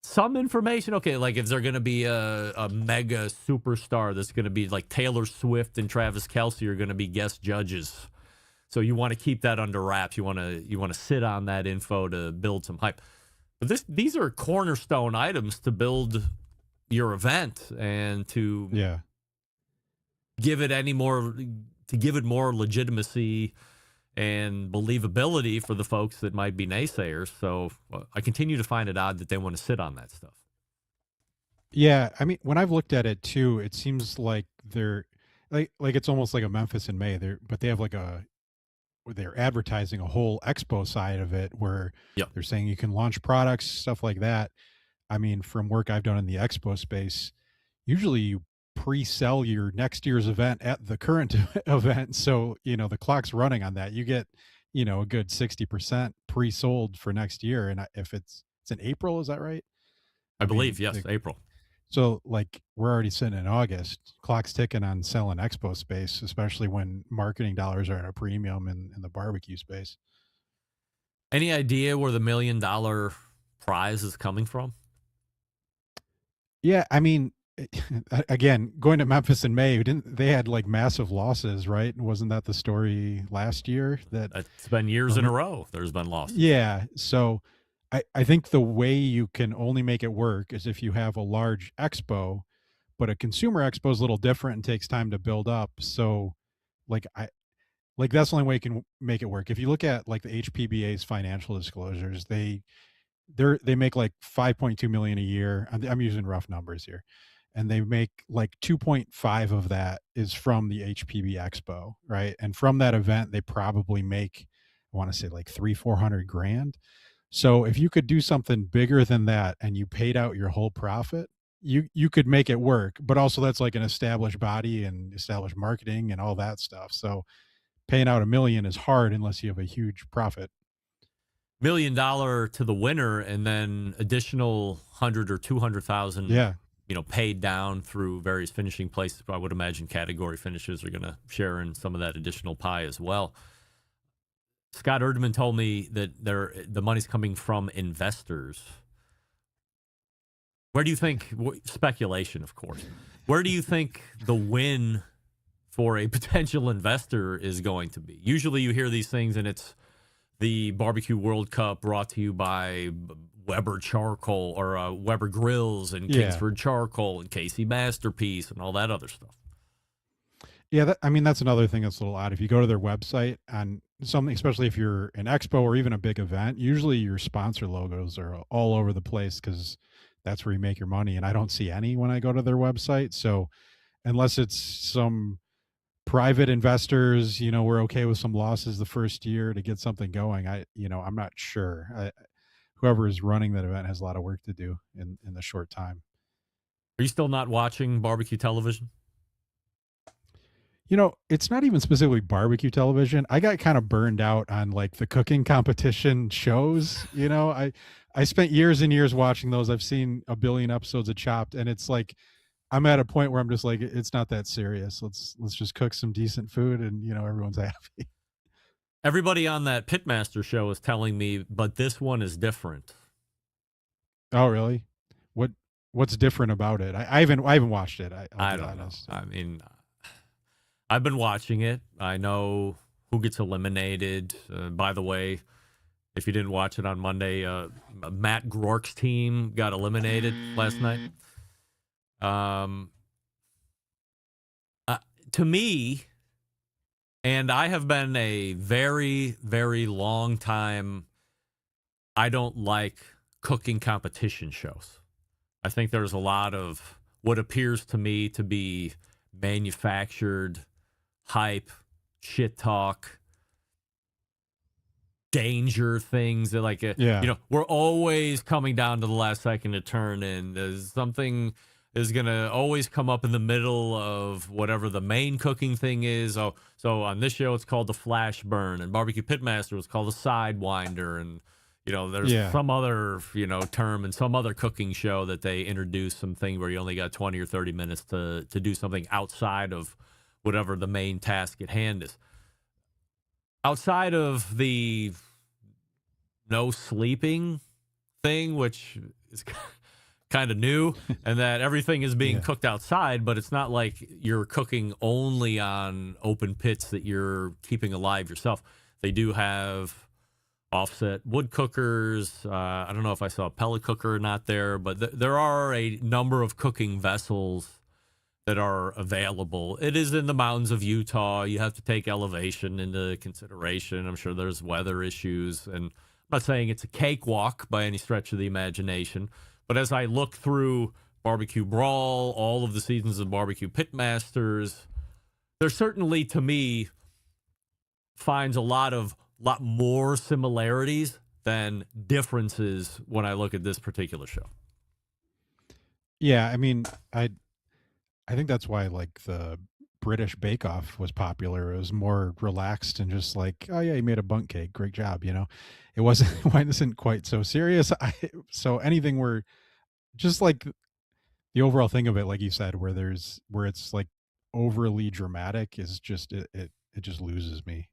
some information, okay, like if they're going to be a mega superstar that's going to be like Taylor Swift and Travis Kelce are going to be guest judges. So you want to keep that under wraps. You want to sit on that info to build some hype. But these are cornerstone items to build your event and to give it more legitimacy and believability for the folks that might be naysayers. So I continue to find it odd that they want to sit on that stuff. Yeah, I mean, when I've looked at it too, it seems like they're like it's almost like a Memphis in May. But they have like they're advertising a whole expo side of it where they're saying you can launch products, stuff like that. I mean, from work I've done in the expo space, usually you pre-sell your next year's event at the current event. So, the clock's running on that. You get, a good 60% pre-sold for next year. And if it's in April, is that right? I believe, yes, April. So like we're already sitting in August, clock's ticking on selling expo space, especially when marketing dollars are at a premium in the barbecue space. Any idea where the $1 million prize is coming from? Yeah, I mean, again, going to Memphis in May, they had like massive losses, right? Wasn't that the story last year? That it's been years in a row. There's been losses. Yeah. So I think the way you can only make it work is if you have a large expo, but a consumer expo is a little different and takes time to build up. So that's the only way you can make it work. If you look at like the HPBA's financial disclosures, they make like 5.2 million a year. I'm using rough numbers here. And they make like 2.5 of that is from the HPB Expo, right? And from that event, they probably make, I want to say like $300,000-400,000 grand. So if you could do something bigger than that and you paid out your whole profit, you could make it work. But also that's like an established body and established marketing and all that stuff. So paying out $1 million is hard unless you have a huge profit. $1 million to the winner, and then additional 100 or 200,000. Paid down through various finishing places. I would imagine category finishes are going to share in some of that additional pie as well. Scott Erdman told me that the money's coming from investors. Where do you think, speculation, of course, where do you think the win for a potential investor is going to be? Usually you hear these things and it's the BBQ World Cup brought to you by Weber Charcoal or Weber Grills and Kingsford Charcoal and Casey Masterpiece and all that other stuff. Yeah, that's another thing that's a little odd. If you go to their website on something, especially if you're an expo or even a big event, usually your sponsor logos are all over the place because that's where you make your money. And I don't see any when I go to their website. So unless it's some private investors, we're okay with some losses the first year to get something going. I'm not sure. Whoever is running that event has a lot of work to do in the short time. Are you still not watching barbecue television? It's not even specifically barbecue television. I got kind of burned out on like the cooking competition shows. I spent years and years watching those. I've seen a billion episodes of Chopped, and it's like I'm at a point where I'm just like, it's not that serious. Let's just cook some decent food, and everyone's happy. Everybody on that Pitmaster show is telling me, but this one is different. Oh, really? What's different about it? I haven't watched it. I don't know. I mean, I've been watching it. I know who gets eliminated. By the way, if you didn't watch it on Monday, Matt Groark's team got eliminated last night. To me, and I have been a very, very long time, I don't like cooking competition shows. I think there's a lot of what appears to me to be manufactured hype, shit talk, danger things that we're always coming down to the last second to turn in. There's something is going to always come up in the middle of whatever the main cooking thing is. So on this show, it's called the flash burn, and Barbecue Pitmaster was called the sidewinder. And, there's some other, term in some other cooking show that they introduced something where you only got 20 or 30 minutes to do something outside of whatever the main task at hand is. Outside of the no sleeping thing, which is kind of new, and that everything is being cooked outside, but it's not like you're cooking only on open pits that you're keeping alive yourself. They do have offset wood cookers. I don't know if I saw a pellet cooker or not there, but there are a number of cooking vessels that are available. It is in the mountains of Utah. You have to take elevation into consideration. I'm sure there's weather issues, and I'm not saying it's a cakewalk by any stretch of the imagination, but as I look through Barbecue Brawl, all of the seasons of Barbecue Pitmasters, there certainly, to me, finds a lot more similarities than differences when I look at this particular show. Yeah, I mean, I think that's why like the British Bake Off was popular. It was more relaxed and just like, oh yeah, you made a bundt cake, great job. It wasn't quite so serious. So anything where just like the overall thing of it, like you said, where it's like overly dramatic is just it just loses me.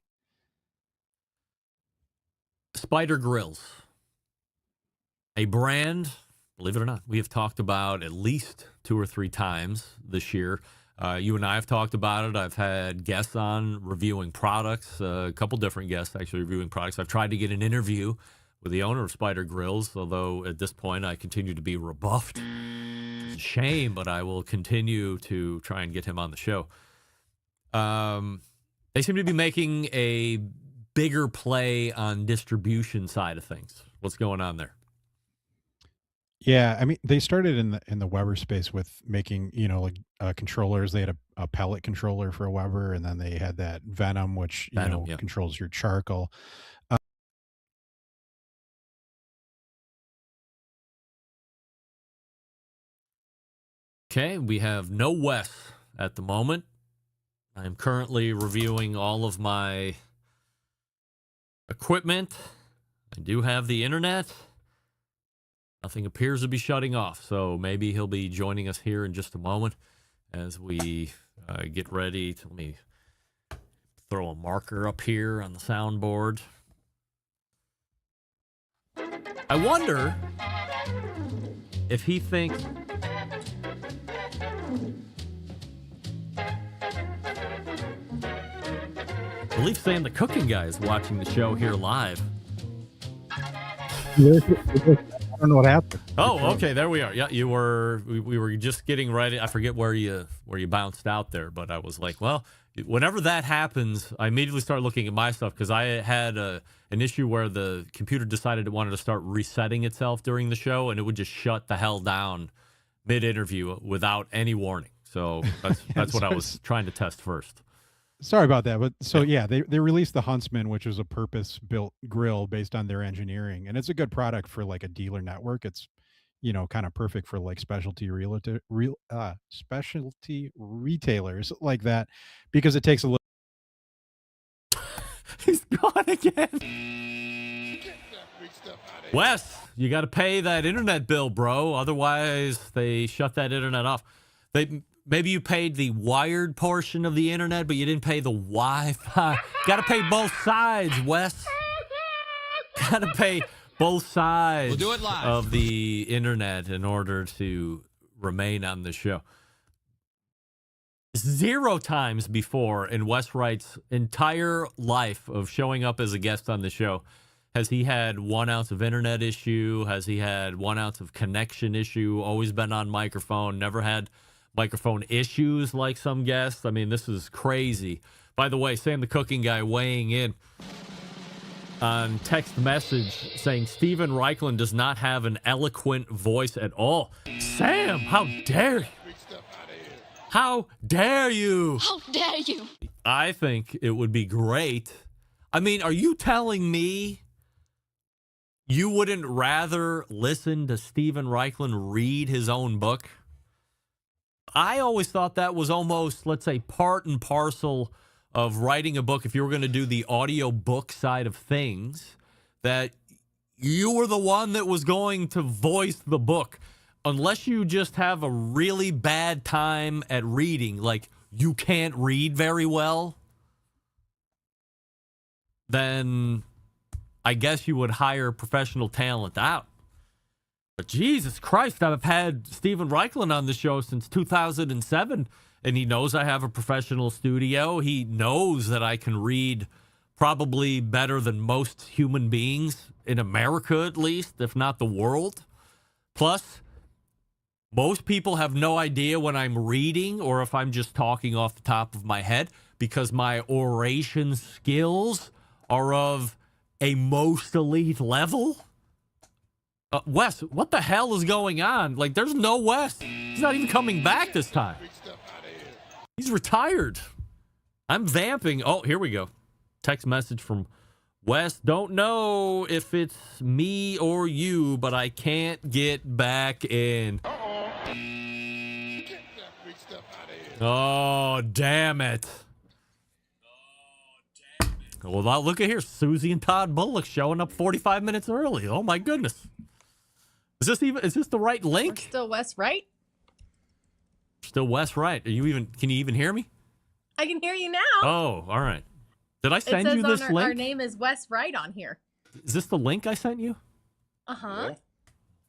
Spider Grills, a brand, believe it or not, we have talked about at least 2 or 3 times this year. You and I have talked about it. I've had guests on reviewing products, a couple different guests actually reviewing products. I've tried to get an interview with the owner of Spider Grills, although at this point I continue to be rebuffed. It's a shame, but I will continue to try and get him on the show. They seem to be making a bigger play on distribution side of things. What's going on there? Yeah, I mean, they started in the Weber space with making, controllers. They had a pellet controller for a Weber, and then they had that Venom, which controls your charcoal. Okay, we have no Wes at the moment. I'm currently reviewing all of my equipment. I do have the internet. Nothing appears to be shutting off, so maybe he'll be joining us here in just a moment as we get ready. Let me throw a marker up here on the soundboard. I wonder if he thinks... I believe Sam the cooking guy is watching the show here live. I don't know what happened. Oh, okay, there we are. Yeah, we were just getting ready. I forget where you bounced out there, but I was like, well, whenever that happens, I immediately start looking at my stuff because I had an issue where the computer decided it wanted to start resetting itself during the show, and it would just shut the hell down mid-interview without any warning. So that's what I was trying to test first. Sorry about that, but they released the Huntsman, which was a purpose-built grill based on their engineering, and it's a good product for like a dealer network. It's kind of perfect for like specialty retailers like that, because it takes a little. He's gone again. Wes, you got to pay that internet bill, bro. Otherwise, they shut that internet off. Maybe you paid the wired portion of the internet, but you didn't pay the Wi-Fi. Got to pay both sides, Wes. Got to pay both sides We'll do it live. of the internet in order to remain on the show. 0 times before in Wes Wright's entire life of showing up as a guest on the show has he had 1 ounce of internet issue, has he had 1 ounce of connection issue, always been on microphone, never had microphone issues like some guests. I mean, this is crazy. By the way, Sam the Cooking Guy weighing in on text message saying Steven Raichlen does not have an eloquent voice at all. Sam, how dare you? How dare you? How dare you? I think it would be great. I mean, are you telling me you wouldn't rather listen to Steven Raichlen read his own book? I always thought that was almost, let's say, part and parcel of writing a book. If you were going to do the audio book side of things, that you were the one that was going to voice the book. Unless you just have a really bad time at reading, like you can't read very well, then I guess you would hire professional talent out. But Jesus Christ, I've had Steven Raichlen on the show since 2007, and he knows I have a professional studio. He knows that I can read probably better than most human beings in America, at least, if not the world. Plus, most people have no idea when I'm reading or if I'm just talking off the top of my head, because my oration skills are of a most elite level. Wes, what the hell is going on? Like, there's no Wes. He's not even coming back this time. He's retired. I'm vamping. Oh, here we go. Text message from Wes. Don't know if it's me or you, but I can't get back in. Oh, damn it. Well, now look at here. Susie and Todd Bulock showing up 45 minutes early. Oh, my goodness. Is this the right link? We're still Wes Wright? Still Wes Wright. Can you even hear me? I can hear you now. Oh, all right. Did I send it says you this on link? Our name is Wes Wright on here. Is this the link I sent you? Uh-huh.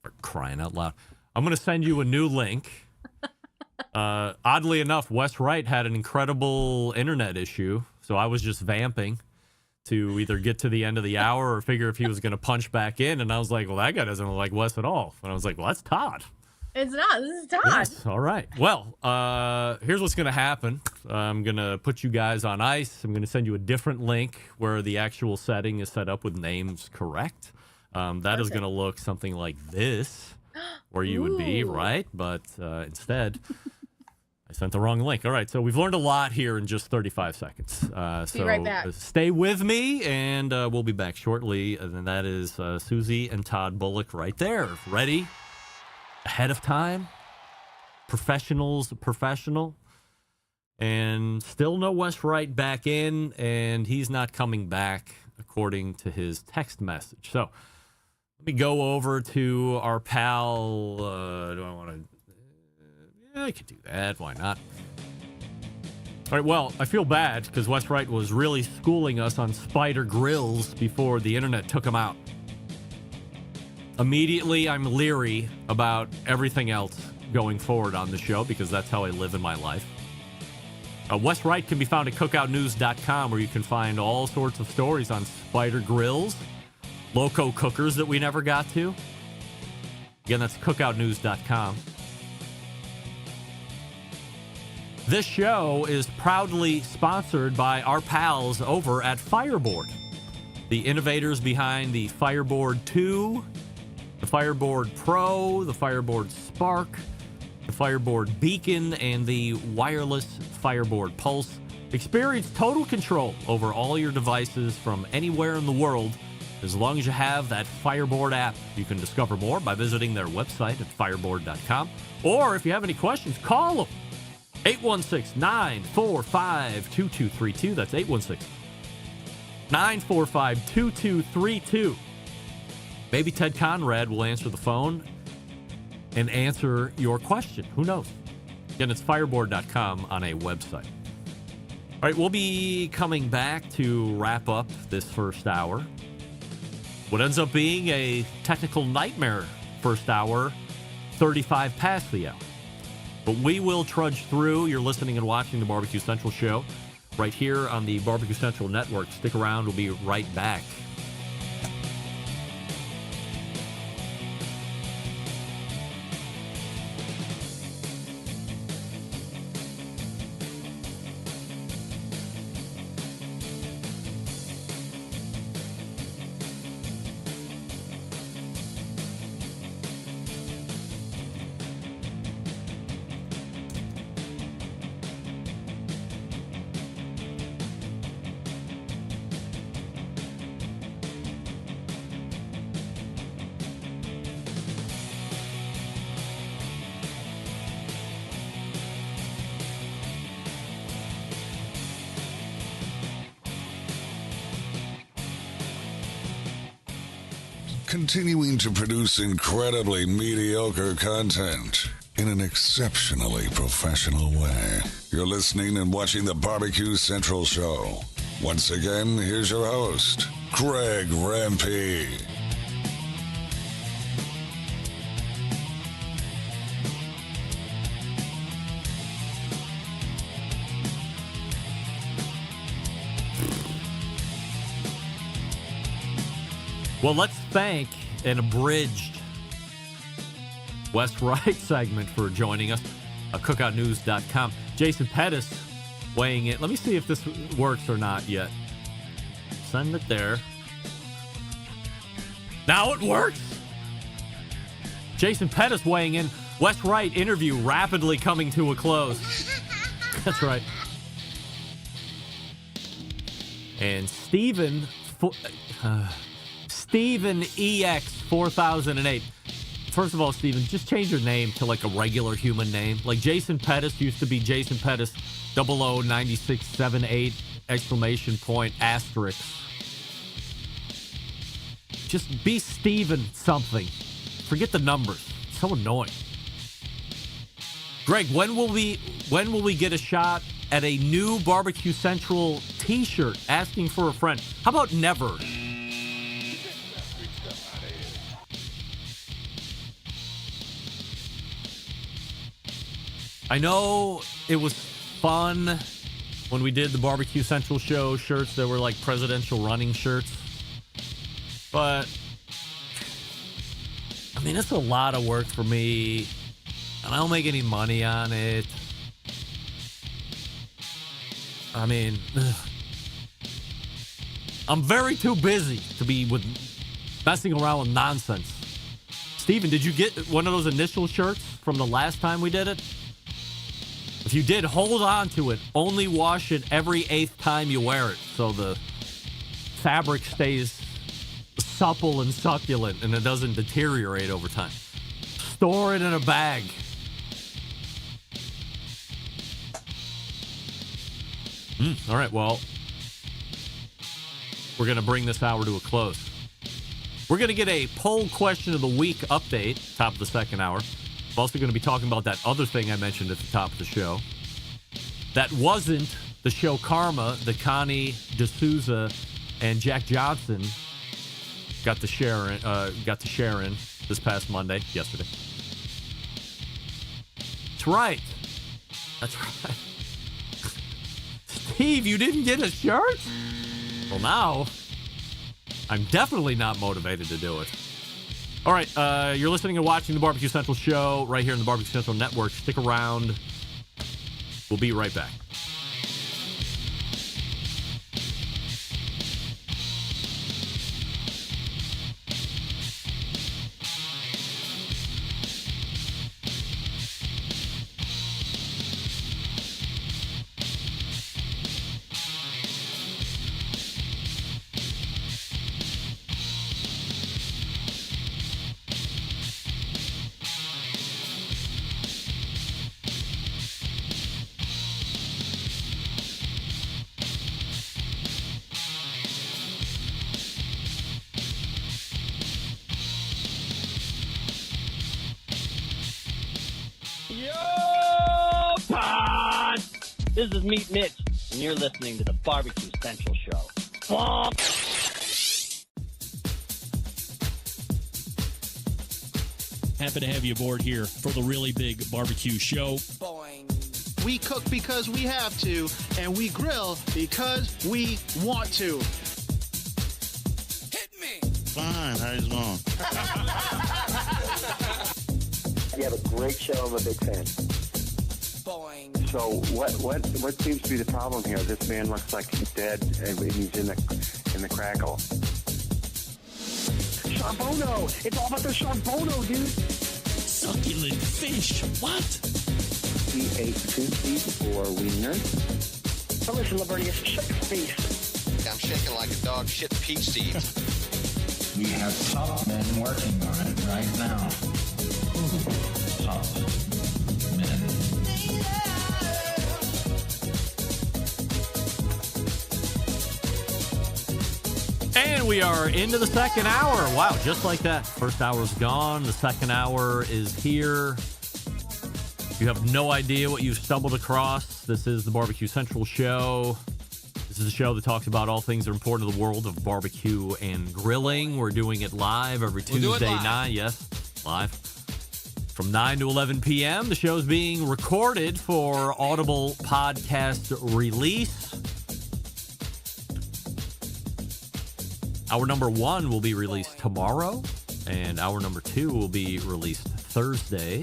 For crying out loud. I'm going to send you a new link. Oddly enough, Wes Wright had an incredible internet issue, so I was just vamping to either get to the end of the hour or figure if he was going to punch back in, and I was like, well, that guy doesn't look like Wes at all. And I was like, well, that's Todd. It's not. This is Todd. Yes. All right. Well, here's what's going to happen. I'm going to put you guys on ice. I'm going to send you a different link where the actual setting is set up with names correct. That is going to look something like this, where you would be, right? But instead, I sent the wrong link. All right. So we've learned a lot here in just 35 seconds. Be right back. Stay with me, and we'll be back shortly. And that is Susie and Todd Bulock right there. Ready? Ahead of time. Professional. And still no Wes Wright back in, and he's not coming back according to his text message. So let me go over to our pal. Do I want to? Yeah, I could do that. Why not? All right, well, I feel bad because Wes Wright was really schooling us on spider grills before the internet took him out. Immediately, I'm leery about everything else going forward on the show because that's how I live in my life. Wes Wright can be found at cookoutnews.com, where you can find all sorts of stories on spider grills, loco cookers that we never got to. Again, that's cookoutnews.com. This show is proudly sponsored by our pals over at Fireboard, the innovators behind the Fireboard 2, the Fireboard Pro, the Fireboard Spark, the Fireboard Beacon, and the wireless Fireboard Pulse. Experience total control over all your devices from anywhere in the world As long as you have that Fireboard app, you can discover more by visiting their website at fireboard.com. Or if you have any questions, call them. 816-945-2232. That's 816-945-2232. Maybe Ted Conrad will answer the phone and answer your question. Who knows? Again, it's fireboard.com on a website. All right, we'll be coming back to wrap up this first hour. What ends up being a technical nightmare first hour, 35 past the hour. But we will trudge through. You're listening and watching the BBQ Central Show right here on the BBQ Central Network. Stick around. We'll be right back. Continuing to produce incredibly mediocre content in an exceptionally professional way. You're listening and watching the BBQ Central Show. Once again, here's your host, Greg Rempe. Well, let's thank an abridged Wes Wright segment for joining us. Cookoutnews.com. Jason Pettis weighing in. Let me see if this works or not yet. Send it there. Now it works. Jason Pettis weighing in. Wes Wright interview rapidly coming to a close. That's right. And Stephen EX 4008. First of all, Steven, just change your name to like a regular human name. Like Jason Pettis used to be Jason Pettis 009678 exclamation point asterisk. Just be Steven something. Forget the numbers. It's so annoying. Greg, when will we get a shot at a new BBQ Central t-shirt? Asking for a friend. How about never? I know it was fun when we did the BBQ Central Show shirts that were like presidential running shirts. But, I mean, it's a lot of work for me. And I don't make any money on it. I mean, I'm very too busy to be messing around with nonsense. Steven, did you get one of those initial shirts from the last time we did it? If you did, hold on to it. Only wash it every 8th time you wear it so the fabric stays supple and succulent and it doesn't deteriorate over time. Store it in a bag. All right, well, we're going to bring this hour to a close. We're going to get a poll question of the week update, top of the second hour. I'm also going to be talking about that other thing I mentioned at the top of the show. That wasn't the show Karma that Connie D'Souza and Jack Johnson got to share in this past Monday, yesterday. That's right. That's right. Steve, you didn't get a shirt? Well, now I'm definitely not motivated to do it. All right, you're listening and watching the BBQ Central Show right here in the BBQ Central Network. Stick around. We'll be right back. This is Meat Mitch, and you're listening to the BBQ Central Show. Happy to have you aboard here for the really big barbecue show. We cook because we have to, and we grill because we want to. Hit me! Fine, how's it going? You have a great show. I'm a big fan. Boing. So what seems to be the problem here? This man looks like he's dead, and he's in the crackle. Charbono! It's all about the charbono, dude. Succulent fish. What? He ate Susie or Wiener. Now listen, Lavernius, shut your face. I'm shaking like a dog shit peach seeds. We have top men working on it right now. Top men. And we are into the second hour. Wow, just like that. First hour's gone. The second hour is here. You have no idea what you've stumbled across. This is the BBQ Central Show. This is a show that talks about all things that are important to the world of barbecue and grilling. We're doing it live every Tuesday night. Yes, live. From 9 to 11 p.m. The show's being recorded for Audible podcast release. Hour number 1 will be released tomorrow, and hour number 2 will be released Thursday.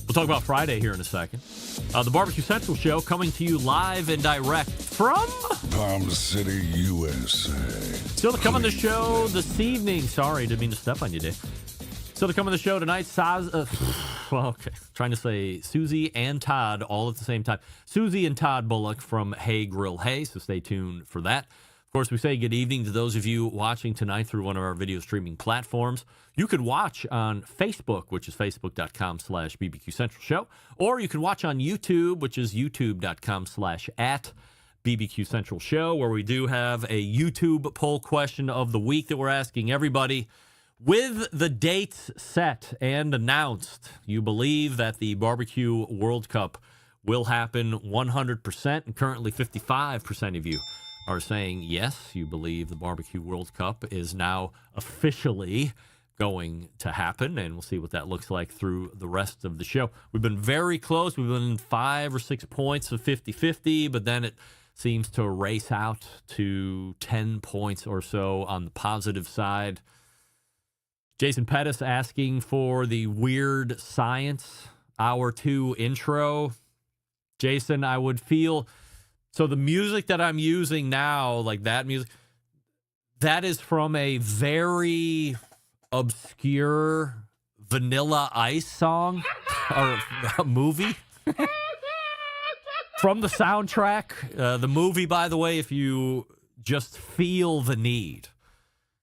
We'll talk about Friday here in a second. The BBQ Central Show coming to you live and direct from Palm City, USA. Still to come on the show this evening. Sorry, didn't mean to step on you, Dave. Still to come on the show tonight. Trying to say Susie and Todd all at the same time. Susie and Todd Bulock from Hey Grill Hey, so stay tuned for that. Of course, we say good evening to those of you watching tonight through one of our video streaming platforms. You could watch on Facebook, which is facebook.com/BBQ Central Show, or you can watch on YouTube, which is youtube.com/@BBQ Central Show, where we do have a YouTube poll question of the week that we're asking everybody. With the dates set and announced, you believe that the BBQ World Cup will happen 100%, and currently 55% of you are saying yes, you believe the BBQ World Cup is now officially going to happen, and we'll see what that looks like through the rest of the show. We've been very close. We've been 5 or 6 points of 50-50, but then it seems to race out to 10 points or so on the positive side. Jason Pettis asking for the Weird Science Hour 2 intro. Jason, I would feel... So the music that I'm using now, like that music, that is from a very obscure Vanilla Ice song or a movie from the soundtrack. The movie, by the way, if you just feel the need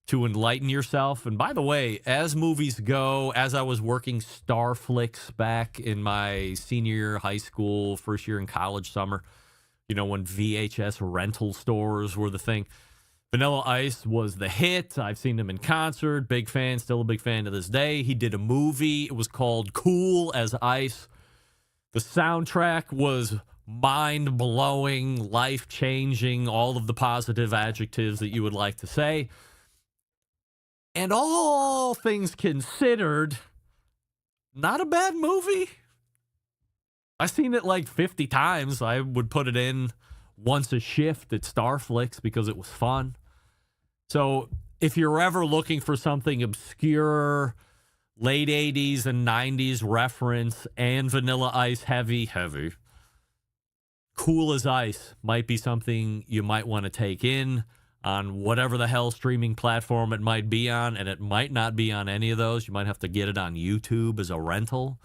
to enlighten yourself. And by the way, as movies go, as I was working Starflix back in my senior year of high school, first year in college summer, you know, when VHS rental stores were the thing. Vanilla Ice was the hit. I've seen him in concert. Big fan, still a big fan to this day. He did a movie. It was called Cool as Ice. The soundtrack was mind-blowing, life-changing, all of the positive adjectives that you would like to say. And all things considered, not a bad movie. I've seen it like 50 times. I would put it in once a shift at Starflix because it was fun. So if you're ever looking for something obscure, late 80s and 90s reference and Vanilla Ice heavy, Cool as Ice might be something you might want to take in on whatever the hell streaming platform it might be on, and it might not be on any of those. You might have to get it on YouTube as a rental.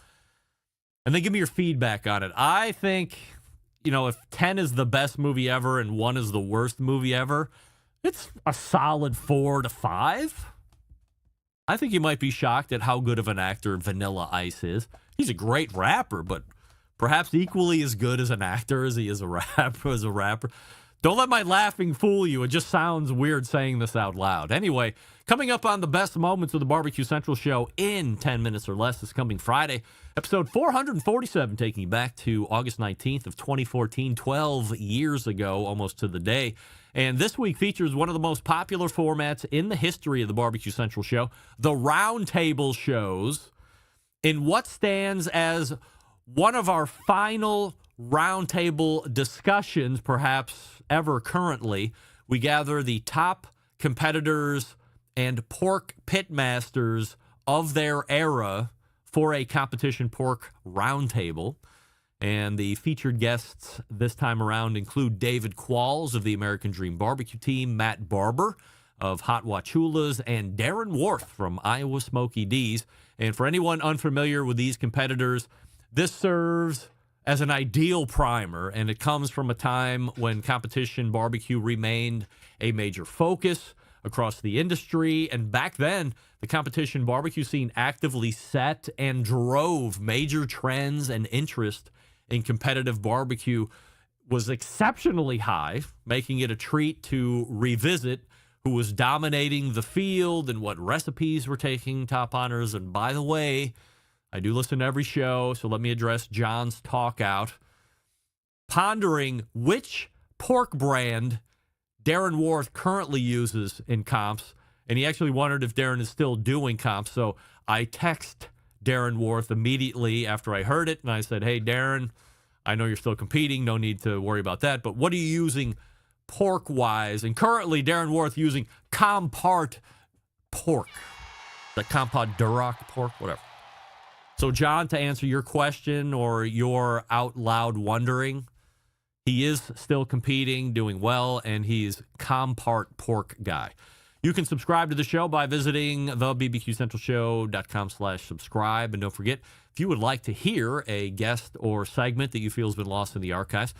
And then give me your feedback on it. I think, you know, if 10 is the best movie ever and 1 is the worst movie ever, it's a solid 4 to 5. I think you might be shocked at how good of an actor Vanilla Ice is. He's a great rapper, but perhaps equally as good as an actor as he is a rapper. Don't let my laughing fool you. It just sounds weird saying this out loud. Anyway, coming up on the best moments of the BBQ Central Show in 10 minutes or less this coming Friday, episode 447, taking you back to August 19th of 2014, 12 years ago, almost to the day. And this week features one of the most popular formats in the history of the BBQ Central Show, the Roundtable shows, in what stands as one of our final roundtable discussions, perhaps ever currently. We gather the top competitors and pork pitmasters of their era for a competition pork roundtable. And the featured guests this time around include David Qualls of the American Dream Barbecue Team, Matt Barber of Hot Wachulas, and Darren Worth from Iowa Smoky D's. And for anyone unfamiliar with these competitors, this serves as an ideal primer, and it comes from a time when competition barbecue remained a major focus across the industry. And back then, the competition barbecue scene actively set and drove major trends, and interest in competitive barbecue was exceptionally high, making it a treat to revisit who was dominating the field and what recipes were taking top honors. And by the way, I do listen to every show, so let me address John's talk out. Pondering which pork brand Darren Worth currently uses in comps, and he actually wondered if Darren is still doing comps. So I text Darren Worth immediately after I heard it, and I said, hey, Darren, I know you're still competing. No need to worry about that. But what are you using pork-wise? And currently, Darren Worth using Compart pork. The Compart Duroc pork, whatever. So, John, to answer your question or your out loud wondering, he is still competing, doing well, and he's Compart pork guy. You can subscribe to the show by visiting thebbqcentralshow.com/subscribe. And don't forget, if you would like to hear a guest or segment that you feel has been lost in the archives,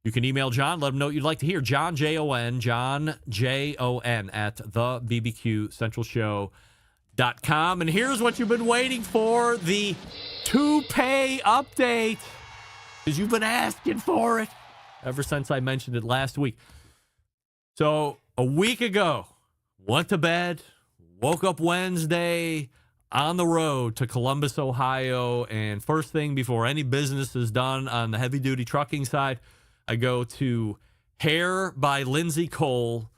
you can email John, let him know what you'd like to hear. John, J-O-N, at thebbqcentralshow.com. And here's what you've been waiting for, the toupee update, because you've been asking for it ever since I mentioned it last week. So a week ago, went to bed, woke up Wednesday on the road to Columbus, Ohio, and first thing before any business is done on the heavy-duty trucking side, I go to Hair by Lindsay Cole,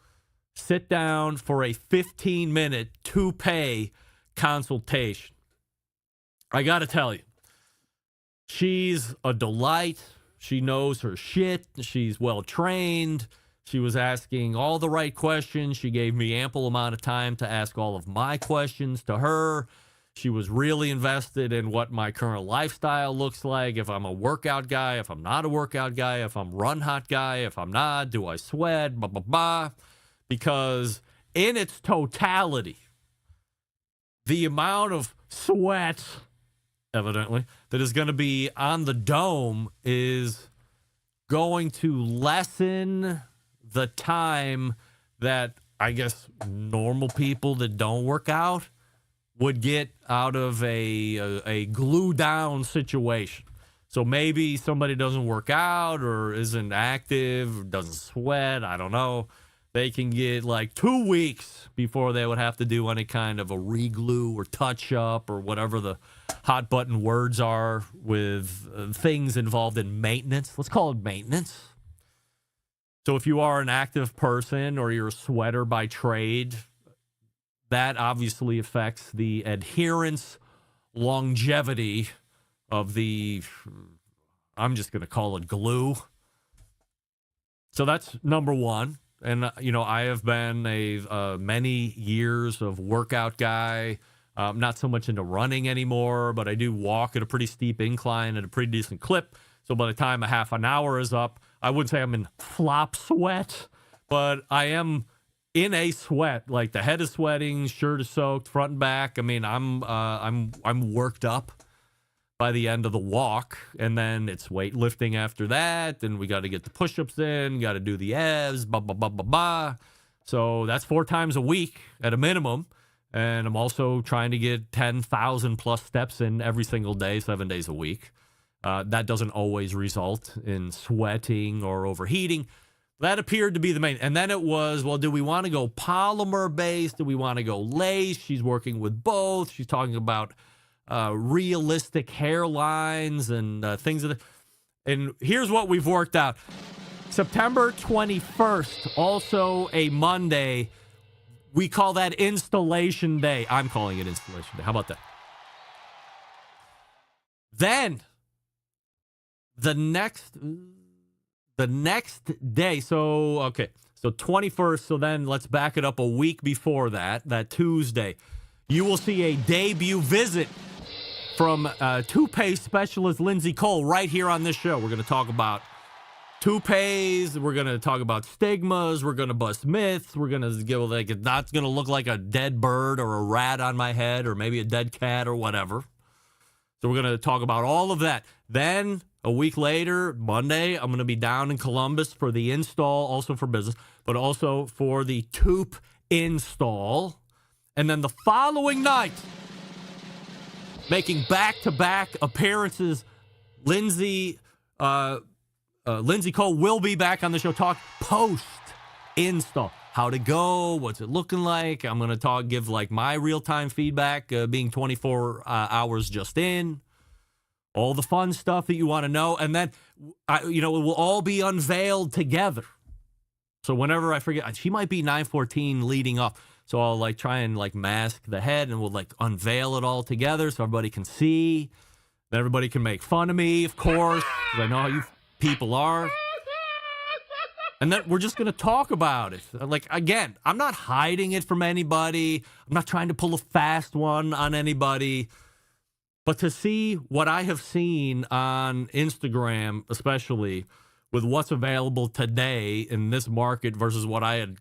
sit down for a 15-minute toupee consultation. I got to tell you, she's a delight. She knows her shit. She's well-trained. She was asking all the right questions. She gave me ample amount of time to ask all of my questions to her. She was really invested in what my current lifestyle looks like, if I'm a workout guy, if I'm not a workout guy, if I'm run hot guy, if I'm not, do I sweat, blah, blah, blah. Because in its totality, the amount of sweat, evidently, that is going to be on the dome is going to lessen the time that I guess normal people that don't work out would get out of a glue down situation. So maybe somebody doesn't work out or isn't active, or doesn't sweat, I don't know. They can get like 2 weeks before they would have to do any kind of a re-glue or touch up or whatever the hot button words are with things involved in maintenance. Let's call it maintenance. So if you are an active person or you're a sweater by trade, that obviously affects the adherence, longevity of the, I'm just going to call it glue. So that's number one. And, you know, I have been a many years of workout guy, not so much into running anymore, but I do walk at a pretty steep incline at a pretty decent clip. So by the time a half an hour is up, I wouldn't say I'm in flop sweat, but I am in a sweat. Like the head is sweating, shirt is soaked, front and back. I mean, I'm worked up by the end of the walk, and then it's weightlifting after that. Then we got to get the push-ups in, got to do the abs, blah, blah, blah, blah, blah. So that's 4 times a week at a minimum. And I'm also trying to get 10,000 plus steps in every single day, 7 days a week. That doesn't always result in sweating or overheating, That appeared to be the main. And then it was, well, do we want to go polymer-based? Do we want to go lace? She's working with both. She's talking about realistic hairlines and things of the... And here's what we've worked out. September 21st, also a Monday. We call that Installation Day. I'm calling it Installation Day. How about that? Then, the next day, so 21st, so then let's back it up a week before that Tuesday, you will see a debut visit from toupee specialist Lindsay Cole right here on this show. We're going to talk about toupees, we're going to talk about stigmas, we're going to bust myths, we're going to give like it's not going to look like a dead bird or a rat on my head or maybe a dead cat or whatever. So we're going to talk about all of that. Then a week later, Monday, I'm going to be down in Columbus for the install, also for business, but also for the tube install. And then the following night, making back-to-back appearances, Lindsay Cole will be back on the show, talk post-install. How to go, what's it looking like. I'm going to give like my real-time feedback, being 24 hours just in. All the fun stuff that you want to know. And then, it will all be unveiled together. So whenever I forget, she might be 9:14 leading up. So I'll like try and like mask the head and we'll like unveil it all together so everybody can see. Then everybody can make fun of me, of course, because I know how you people are. And then we're just going to talk about it. Like, again, I'm not hiding it from anybody. I'm not trying to pull a fast one on anybody. But to see what I have seen on Instagram, especially with what's available today in this market versus what I had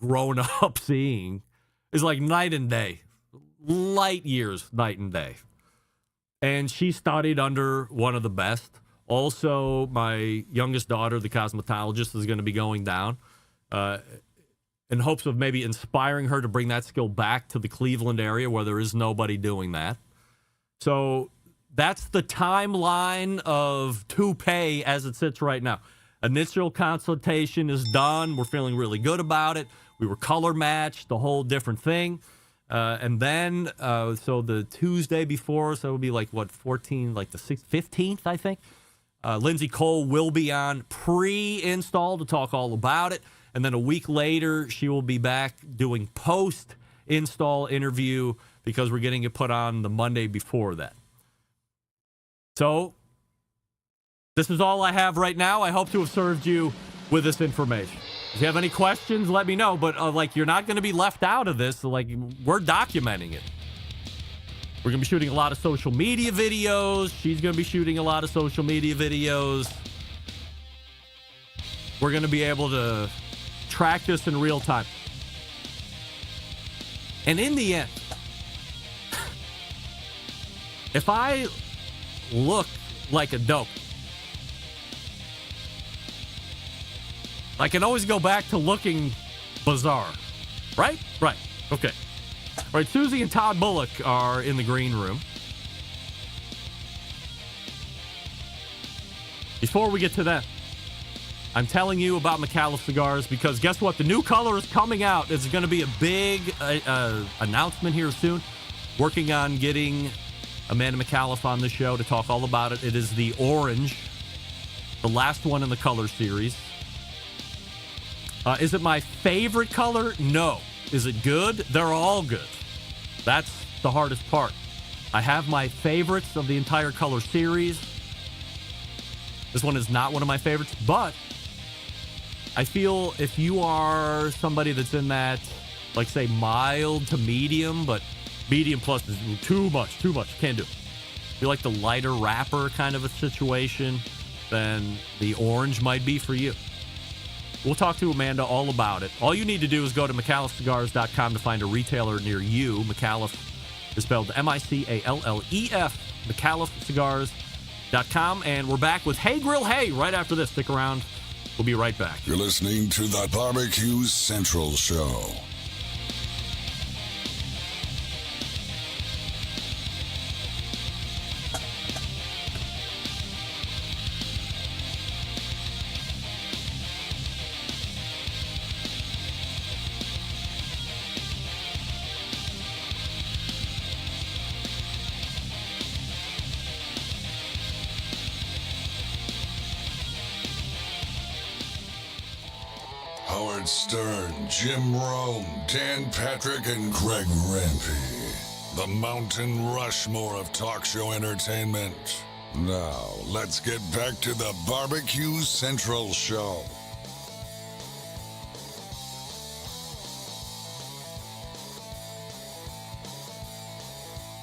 grown up seeing, is like night and day. Light years, night and day. And she studied under one of the best. Also, my youngest daughter, the cosmetologist, is going to be going down in hopes of maybe inspiring her to bring that skill back to the Cleveland area where there is nobody doing that. So that's the timeline of toupee as it sits right now. Initial consultation is done. We're feeling really good about it. We were color matched, the whole different thing. And then, so the Tuesday before, so it would be like, 14, like the 15th, I think. Lindsay Cole will be on pre-install to talk all about it. And then a week later, she will be back doing post-install interview because we're getting it put on the Monday before that. So this is all I have right now. I hope to have served you with this information. If you have any questions, let me know. But you're not going to be left out of this. We're documenting it. We're going to be shooting a lot of social media videos. She's going to be shooting a lot of social media videos. We're going to be able to track this in real time. And in the end, if I look like a dope, I can always go back to looking bizarre. Right? Right. Okay. All right, Susie and Todd Bulock are in the green room. Before we get to that, I'm telling you about McAuliffe Cigars because guess what? The new color is coming out. It's going to be a big announcement here soon. Working on getting Amanda McAuliffe on the show to talk all about it. It is the orange, the last one in the color series. Is it my favorite color? No. Is it good? They're all good. That's the hardest part. I have my favorites of the entire color series. This one is not one of my favorites, but I feel if you are somebody that's in that, like say mild to medium, but medium plus is too much, can't do it. If you like the lighter wrapper kind of a situation, then the orange might be for you. We'll talk to Amanda all about it. All you need to do is go to McAuliffeCigars.com to find a retailer near you. McAuliffe is spelled MICALLEF, McAuliffeCigars.com. And we're back with Hey Grill Hey right after this. Stick around. We'll be right back. You're listening to the BBQ Central Show. Howard Stern, Jim Rome, Dan Patrick, and Greg Rempe. The Mountain Rushmore of talk show entertainment. Now, let's get back to the BBQ Central Show.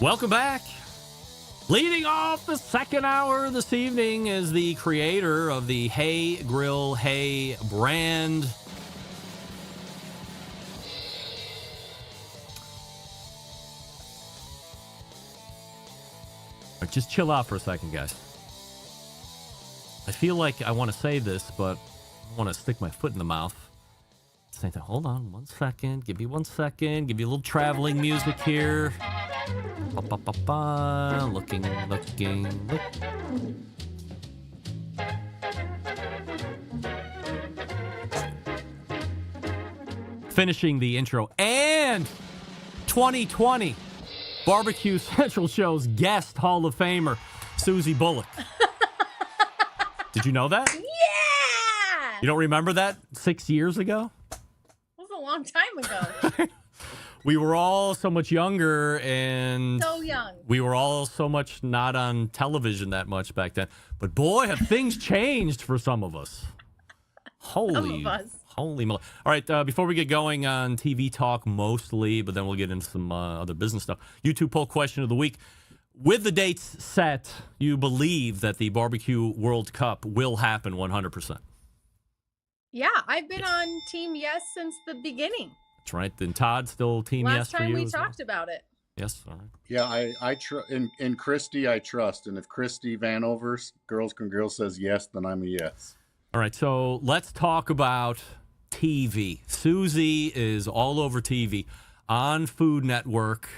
Welcome back. Leading off the second hour this evening is the creator of the Hey Grill Hey brand. Just chill out for a second, guys. I feel like I want to say this, but I want to stick my foot in the mouth. Hold on 1 second. Give me 1 second. Give you a little traveling music here. Looking. Finishing the intro. And 2020 BBQ Central Show's guest Hall of Famer, Susie Bulock. Did you know that? Yeah! You don't remember that 6 years ago? That was a long time ago. We were all so much younger and So young. we were all so much not on television that much back then. But boy, have things changed for some of us. Holy moly. All right, before we get going on TV talk mostly, but then we'll get into some other business stuff. YouTube poll question of the week. With the dates set, you believe that the BBQ World Cup will happen 100%? Yeah, I've been on Team Yes since the beginning. That's right. Then Todd, still Team Yes for you? Last time we talked about it. Yes, all right. Yeah, I in Christy I trust, and if Christy Vanover's Girls Can Grill says yes, then I'm a yes. All right, so let's talk about TV. Susie is all over TV on Food Network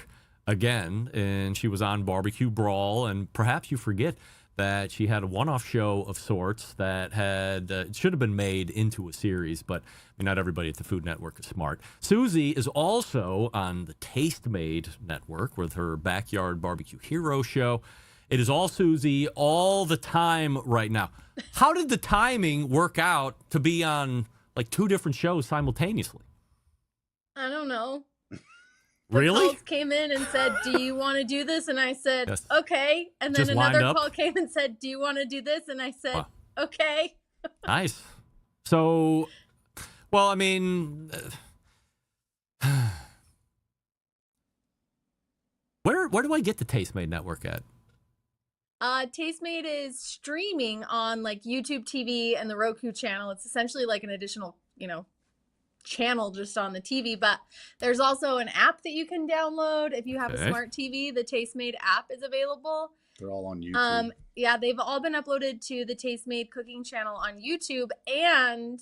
again, and she was on BBQ Brawl, and perhaps you forget that she had a one-off show of sorts that had it should have been made into a series, but I mean, not everybody at the Food Network is smart. Susie is also on the Taste Made Network with her Backyard Barbecue Hero show. It is all Susie all the time right now. How did the timing work out to be on like two different shows simultaneously? I don't know. Really? Calls came in and said, "Do you want to do this?" And I said, Yes. "Okay." And then Just lined another up? call came and said, "Do you want to do this?" And I said, Wow. "Okay." Nice. So, well, I mean, where do I get the Taste Made Network at? Tastemade is streaming on like YouTube TV and the Roku channel. It's essentially like an additional, channel just on the TV, but there's also an app that you can download if you have a smart TV. The Tastemade app is available. They're all on YouTube. Yeah, they've all been uploaded to the Tastemade cooking channel on YouTube, and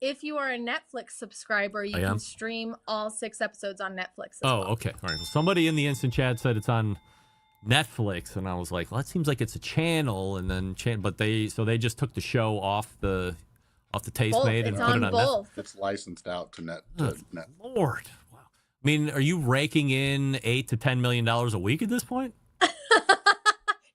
if you are a Netflix subscriber, you can stream all 6 episodes on Netflix as well. Okay. All right. Well, somebody in the instant chat said it's on Netflix, and I was like, well, that seems like it's a channel, and then but they just took the show off the Tastemade and put it on Netflix. It's licensed out to Net. Lord, wow. I mean, are you raking in $8 to $10 million a week at this point?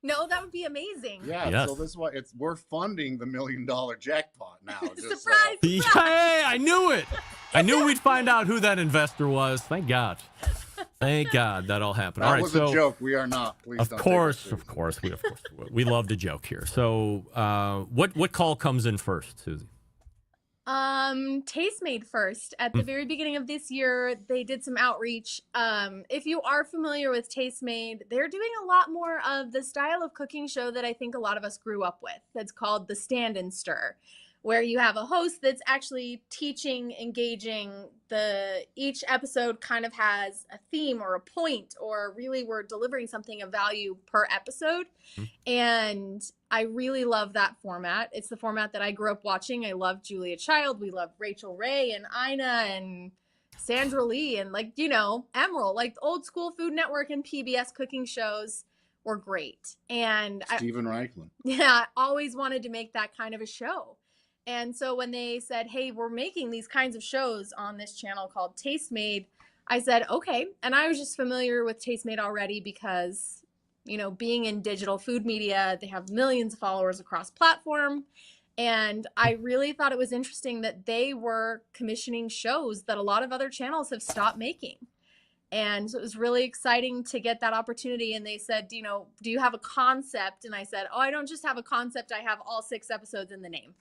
No, that would be amazing. Yeah. Yes. So this is why we're funding the $1 million jackpot now. Surprise! Hey, I knew it. I knew we'd find out who that investor was. Thank God. Thank God that all happened. All right, was a joke. We are not. Please of don't course, take it we love to joke here. So, what call comes in first, Susie? Tastemade first. At the very beginning of this year, they did some outreach. If you are familiar with Tastemade, they're doing a lot more of the style of cooking show that I think a lot of us grew up with. That's called the Stand and Stir, where you have a host that's actually teaching, engaging. Each episode kind of has a theme or a point, or really we're delivering something of value per episode. And I really love that format. It's the format that I grew up watching. I love Julia Child. We love Rachel Ray and Ina and Sandra Lee and Emerald. Like old school Food Network and PBS cooking shows were great. And Stephen Raichlen. Yeah, I always wanted to make that kind of a show. And so when they said, hey, we're making these kinds of shows on this channel called Tastemade, I said, okay. And I was just familiar with Tastemade already because, being in digital food media, they have millions of followers across platform. And I really thought it was interesting that they were commissioning shows that a lot of other channels have stopped making. And so it was really exciting to get that opportunity. And they said, do you have a concept? And I said, oh, I don't just have a concept. I have all 6 episodes in the name.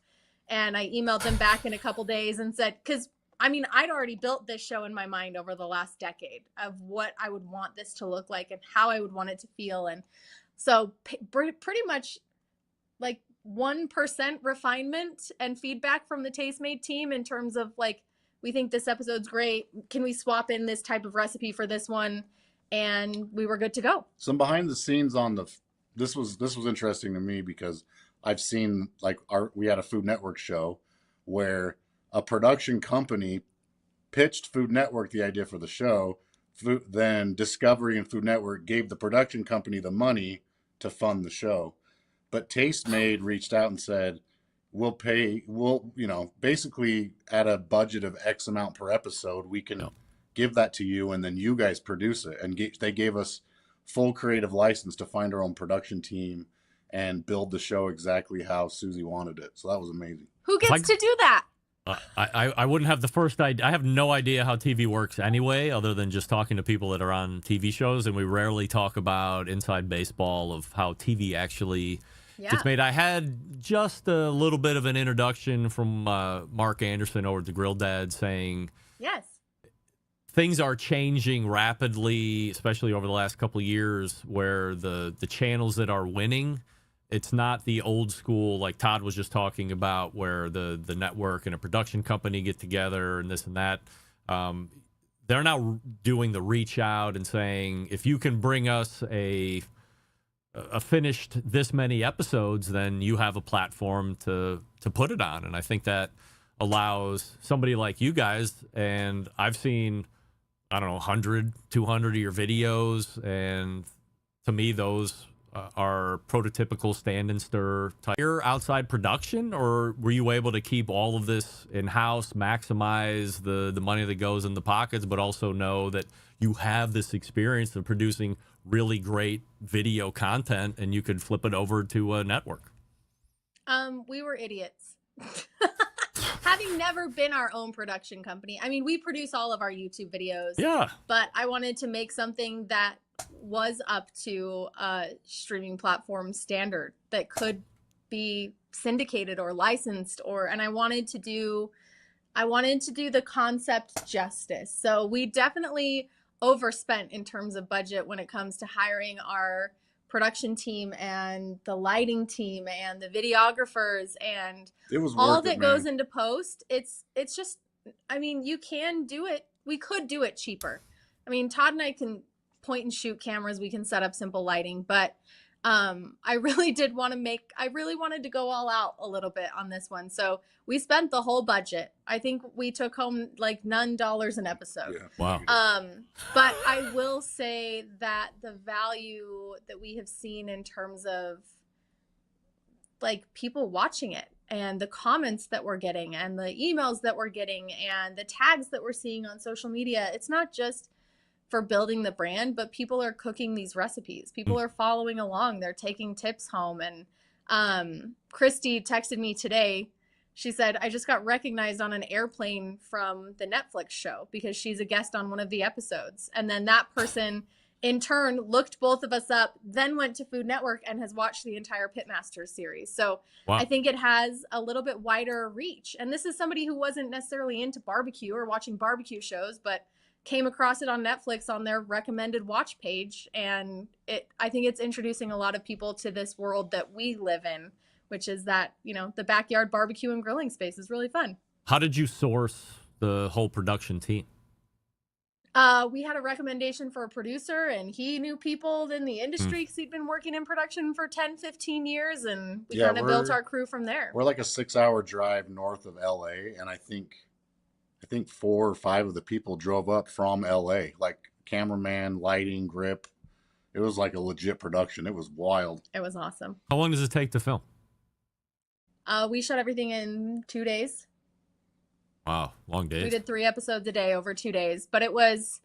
And I emailed them back in a couple days and said, because I'd already built this show in my mind over the last decade of what I would want this to look like and how I would want it to feel. And so pretty much like 1% refinement and feedback from the Tastemade team in terms of like, we think this episode's great. Can we swap in this type of recipe for this one? And we were good to go. Some behind the scenes on this was interesting to me because I've seen we had a Food Network show where a production company pitched Food Network the idea for the show. Then Discovery and Food Network gave the production company the money to fund the show. But Tastemade reached out and said, we'll basically at a budget of X amount per episode, we can give that to you and then you guys produce it. And they gave us full creative license to find our own production team and build the show exactly how Susie wanted it. So that was amazing. Who gets to do that? I wouldn't have the first idea. I have no idea how TV works anyway, other than just talking to people that are on TV shows. And we rarely talk about inside baseball of how TV actually gets made. I had just a little bit of an introduction from Mark Anderson over at the Grill Dad saying, yes, things are changing rapidly, especially over the last couple of years, where the channels that are winning, it's not the old school, like Todd was just talking about, where the network and a production company get together and this and that. They're now doing the reach out and saying, if you can bring us a finished this many episodes, then you have a platform to put it on. And I think that allows somebody like you guys, and I've seen, 100, 200 of your videos, and to me, those are prototypical stand and stir type. Your outside production, or were you able to keep all of this in-house, maximize the money that goes in the pockets, but also know that you have this experience of producing really great video content and you could flip it over to a network? We were idiots. Having never been our own production company. We produce all of our YouTube videos. Yeah. But I wanted to make something that was up to a streaming platform standard that could be syndicated or licensed, and I wanted to do the concept justice. So we definitely overspent in terms of budget when it comes to hiring our production team and the lighting team and the videographers and it was all that goes into post. It's just, you can do it. We could do it cheaper. Todd and I can point and shoot cameras. We can set up simple lighting, but I really wanted to go all out a little bit on this one. So we spent the whole budget. I think we took home like none dollars an episode. Yeah. Wow. But I will say that the value that we have seen in terms of like people watching it and the comments that we're getting and the emails that we're getting and the tags that we're seeing on social media, it's not just for building the brand, but people are cooking these recipes. People are following along. They're taking tips home. And Christy texted me today. She said, I just got recognized on an airplane from the Netflix show because she's a guest on one of the episodes. And then that person in turn looked both of us up, then went to Food Network and has watched the entire Pitmasters series. So wow. I think it has a little bit wider reach. And this is somebody who wasn't necessarily into barbecue or watching barbecue shows, but came across it on Netflix on their recommended watch page. And I think it's introducing a lot of people to this world that we live in, which is that, the backyard barbecue and grilling space is really fun. How did you source the whole production team? We had a recommendation for a producer, and he knew people in the industry because he'd been working in production for 10, 15 years, and we kind of built our crew from there. We're like a 6-hour drive north of LA, and I think 4 or 5 of the people drove up from LA, like cameraman, lighting, grip. It was like a legit production. It was wild. It was awesome. How long does it take to film? We shot everything in 2 days. Wow, long days. We did 3 episodes a day over 2 days, but it was,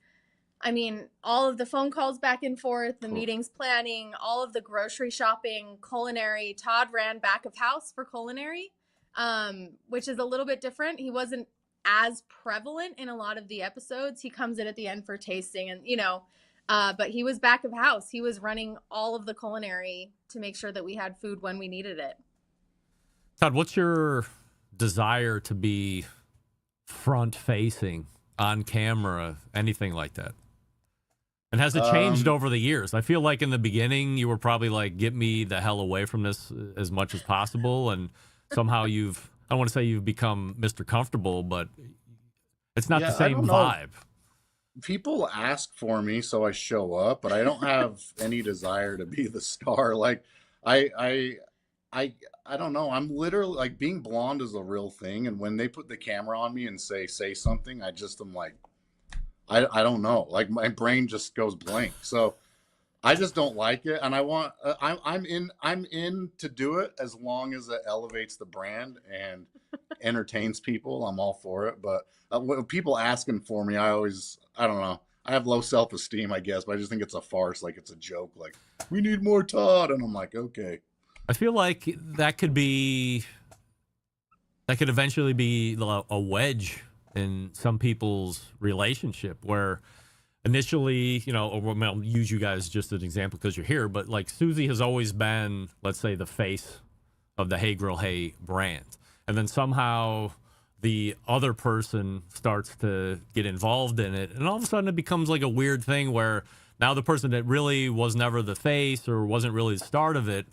all of the phone calls back and forth, the meetings planning, all of the grocery shopping, culinary. Todd ran back of house for culinary. which is a little bit different. He wasn't as prevalent in a lot of the episodes. He comes in at the end for tasting and, but he was back of house. He was running all of the culinary to make sure that we had food when we needed it. Todd, what's your desire to be front facing on camera, anything like that? And has it changed over the years? I feel like in the beginning you were probably like, get me the hell away from this as much as possible. And somehow I don't want to say you've become Mr. Comfortable, but it's not the same vibe. People ask for me, so I show up, but I don't have any desire to be the star. Like I don't know. I'm literally like, being blonde is a real thing. And when they put the camera on me and say something, I just am like, I don't know. Like my brain just goes blank. So I just don't like it. And I'm in to do it as long as it elevates the brand and entertains people. I'm all for it. But when people asking for me, I don't know. I have low self-esteem, I guess, but I just think it's a farce. Like it's a joke. Like, we need more Todd. And I'm like, okay. I feel like that could eventually be a wedge in some people's relationship where initially, I'll use you guys just as an example because you're here, but like Susie has always been, let's say, the face of the Hey Grill Hey brand. And then somehow the other person starts to get involved in it. And all of a sudden it becomes like a weird thing where now the person that really was never the face or wasn't really the start of it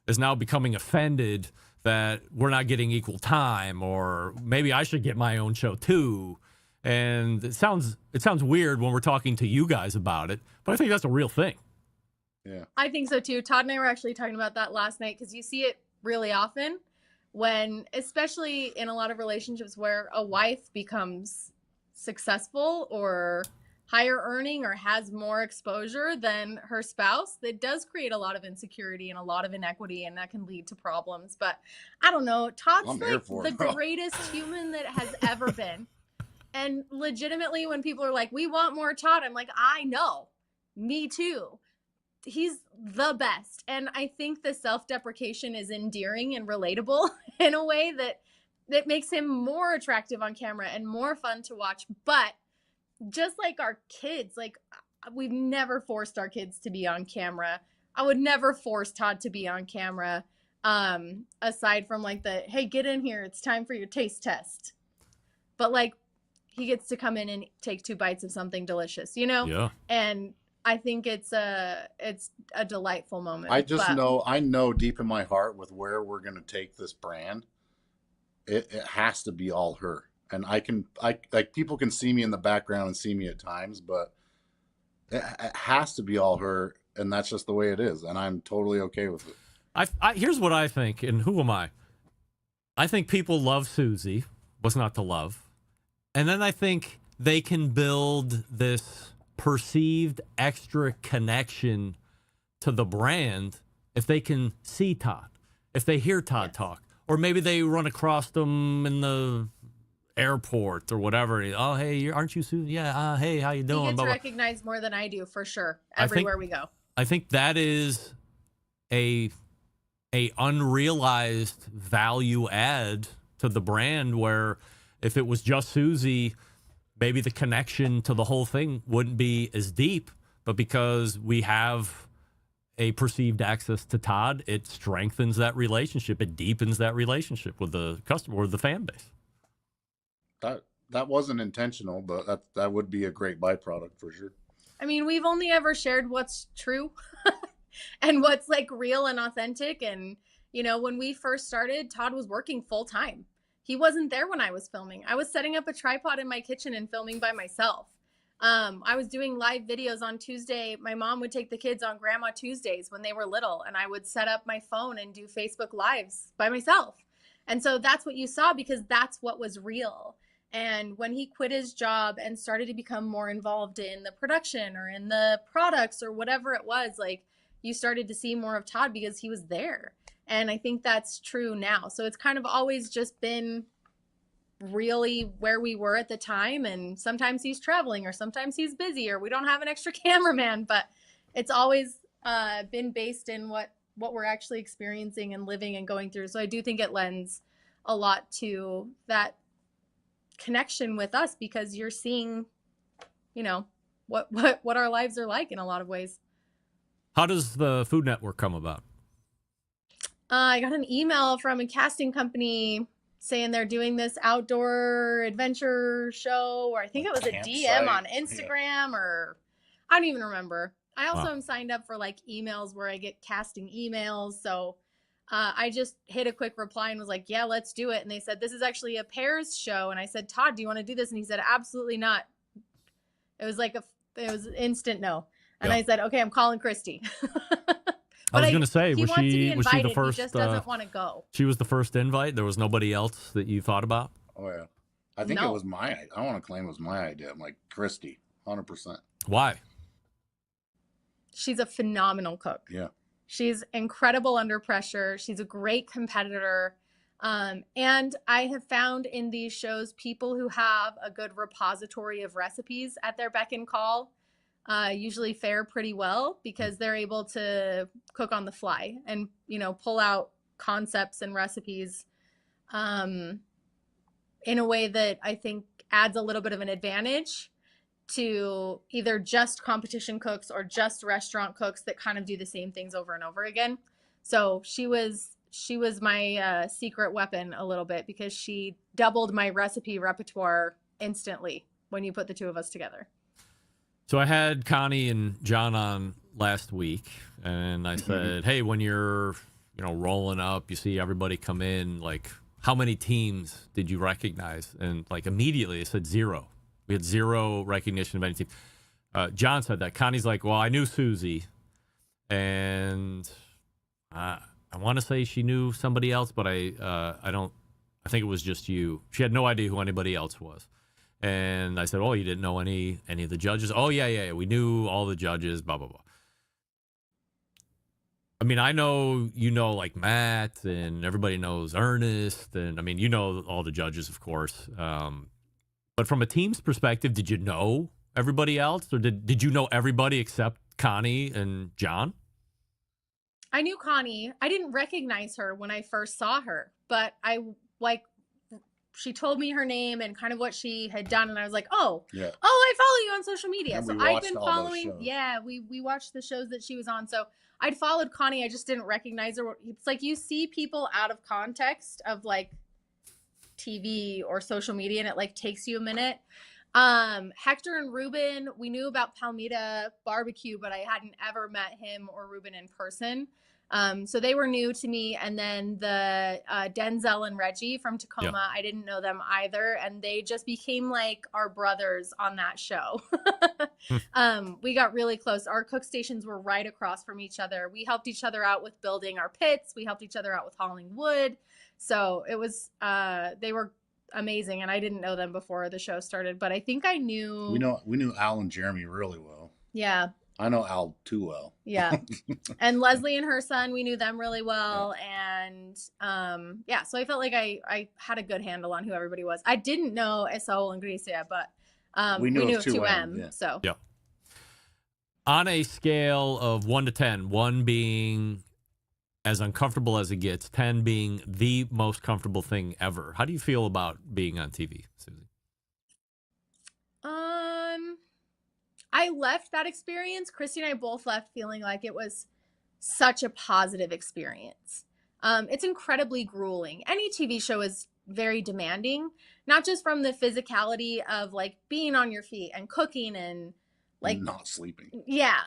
is now becoming offended that we're not getting equal time, or maybe I should get my own show too. And it sounds weird when we're talking to you guys about it, but I think that's a real thing. Yeah, I think so too. Todd and I were actually talking about that last night because you see it really often when, especially in a lot of relationships where a wife becomes successful or higher earning or has more exposure than her spouse, that does create a lot of insecurity and a lot of inequity, and that can lead to problems. But I don't know, Todd's like the greatest human that has ever been. And legitimately, when people are like, we want more Todd, I'm like, I know, me too. He's the best. And I think the self-deprecation is endearing and relatable in a way that makes him more attractive on camera and more fun to watch. But just like our kids, like we've never forced our kids to be on camera. I would never force Todd to be on camera. Aside from like hey, get in here. It's time for your taste test. But like, he gets to come in and take 2 bites of something delicious, Yeah. And I think it's a delightful moment. I know deep in my heart with where we're going to take this brand, it has to be all her. And like people can see me in the background and see me at times, but it has to be all her. And that's just the way it is. And I'm totally okay with it. Here's what I think. And who am I? I think people love Susie. What's not to love? And then I think they can build this perceived extra connection to the brand if they can see Todd, if they hear Todd talk, or maybe they run across them in the airport or whatever. Oh, hey, aren't you Susie? Yeah. Hey, how you doing? He gets recognized more than I do, for sure. Everywhere we go. I think that is a unrealized value add to the brand where if it was just Susie, maybe the connection to the whole thing wouldn't be as deep, but because we have a perceived access to Todd, it strengthens that relationship. It deepens that relationship with the customer or the fan base. That wasn't intentional, but that would be a great byproduct for sure. I mean, we've only ever shared what's true and what's like real and authentic. And, when we first started, Todd was working full time. He wasn't there when I was filming. I was setting up a tripod in my kitchen and filming by myself. I was doing live videos on Tuesday. My mom would take the kids on Grandma Tuesdays when they were little, and I would set up my phone and do Facebook Lives by myself. And so that's what you saw because that's what was real. And when he quit his job and started to become more involved in the production or in the products or whatever it was, like you started to see more of Todd because he was there. And I think that's true now. So it's kind of always just been really where we were at the time. And sometimes he's traveling or sometimes he's busy or we don't have an extra cameraman, but it's always been based in what we're actually experiencing and living and going through. So I do think it lends a lot to that connection with us, because you're seeing, you know, what our lives are like in a lot of ways. How does the Food Network come about? I got an email from a casting company saying they're doing this outdoor adventure show, or I think it was a DM on Instagram, or I don't even remember. I also am signed up for like emails where I get casting emails. So I just hit a quick reply and was like, yeah, let's do it. And they said, this is actually a pairs show. And I said, Todd, do you want to do this? And he said, absolutely not. It was like it was instant no. And I said, okay, I'm calling Christy. I was going to say, was she the first? He just doesn't want to go. She was the first invite. There was nobody else that you thought about. Oh yeah, I think it was my. I don't want to claim it was my idea. I'm like, Christy, 100%. Why? She's a phenomenal cook. Yeah. She's incredible under pressure. She's a great competitor. And I have found in these shows, people who have a good repository of recipes at their beck and call usually fare pretty well, because they're able to cook on the fly and, you know, pull out concepts and recipes in a way that I think adds a little bit of an advantage to either just competition cooks or just restaurant cooks that kind of do the same things over and over again. So she was my secret weapon a little bit, because she doubled my recipe repertoire instantly when you put the two of us together. So I had Connie and John on last week, and I said, hey, when you're, you know, rolling up, you see everybody come in, like, how many teams did you recognize? And like immediately I said 0. We had 0 recognition of any team. John said that. Connie's like, well, I knew Susie, and I want to say she knew somebody else, but I think it was just you. She had no idea who anybody else was. And I said, oh, you didn't know any of the judges? Oh, yeah. We knew all the judges, blah, blah, blah. I mean, I know, you know, like Matt, and everybody knows Ernest. And I mean, you know, all the judges, of course. But from a team's perspective, did you know everybody else? Or did you know everybody except Connie and John? I knew Connie. I didn't recognize her when I first saw her, but she told me her name and kind of what she had done, and I was like, I follow you on social media. And so I've been following, we watched the shows that she was on. So I'd followed Connie. I just didn't recognize her. It's like you see people out of context of like TV or social media, and it like takes you a minute. Hector and Ruben, we knew about Palmita Barbecue, but I hadn't ever met him or Ruben in person. So they were new to me. And then the Denzel and Reggie from Tacoma, I didn't know them either. And they just became like our brothers on that show. We got really close. Our cook stations were right across from each other. We helped each other out with building our pits. We helped each other out with hauling wood. So it was, they were amazing. And I didn't know them before the show started, but I think I knew. We knew Al and Jeremy really well. Yeah. I know Al too well. Yeah. And Leslie and her son, we knew them really well. Yeah. And so I felt like I had a good handle on who everybody was. I didn't know Alisal and Grecia, but we knew of 2M. Yeah. So on a scale of 1 to 10, 1 being as uncomfortable as it gets, 10 being the most comfortable thing ever, how do you feel about being on TV, Susie? I left that experience. Christy and I both left feeling like it was such a positive experience. It's incredibly grueling. Any TV show is very demanding, not just from the physicality of like being on your feet and cooking and like not sleeping. Yeah.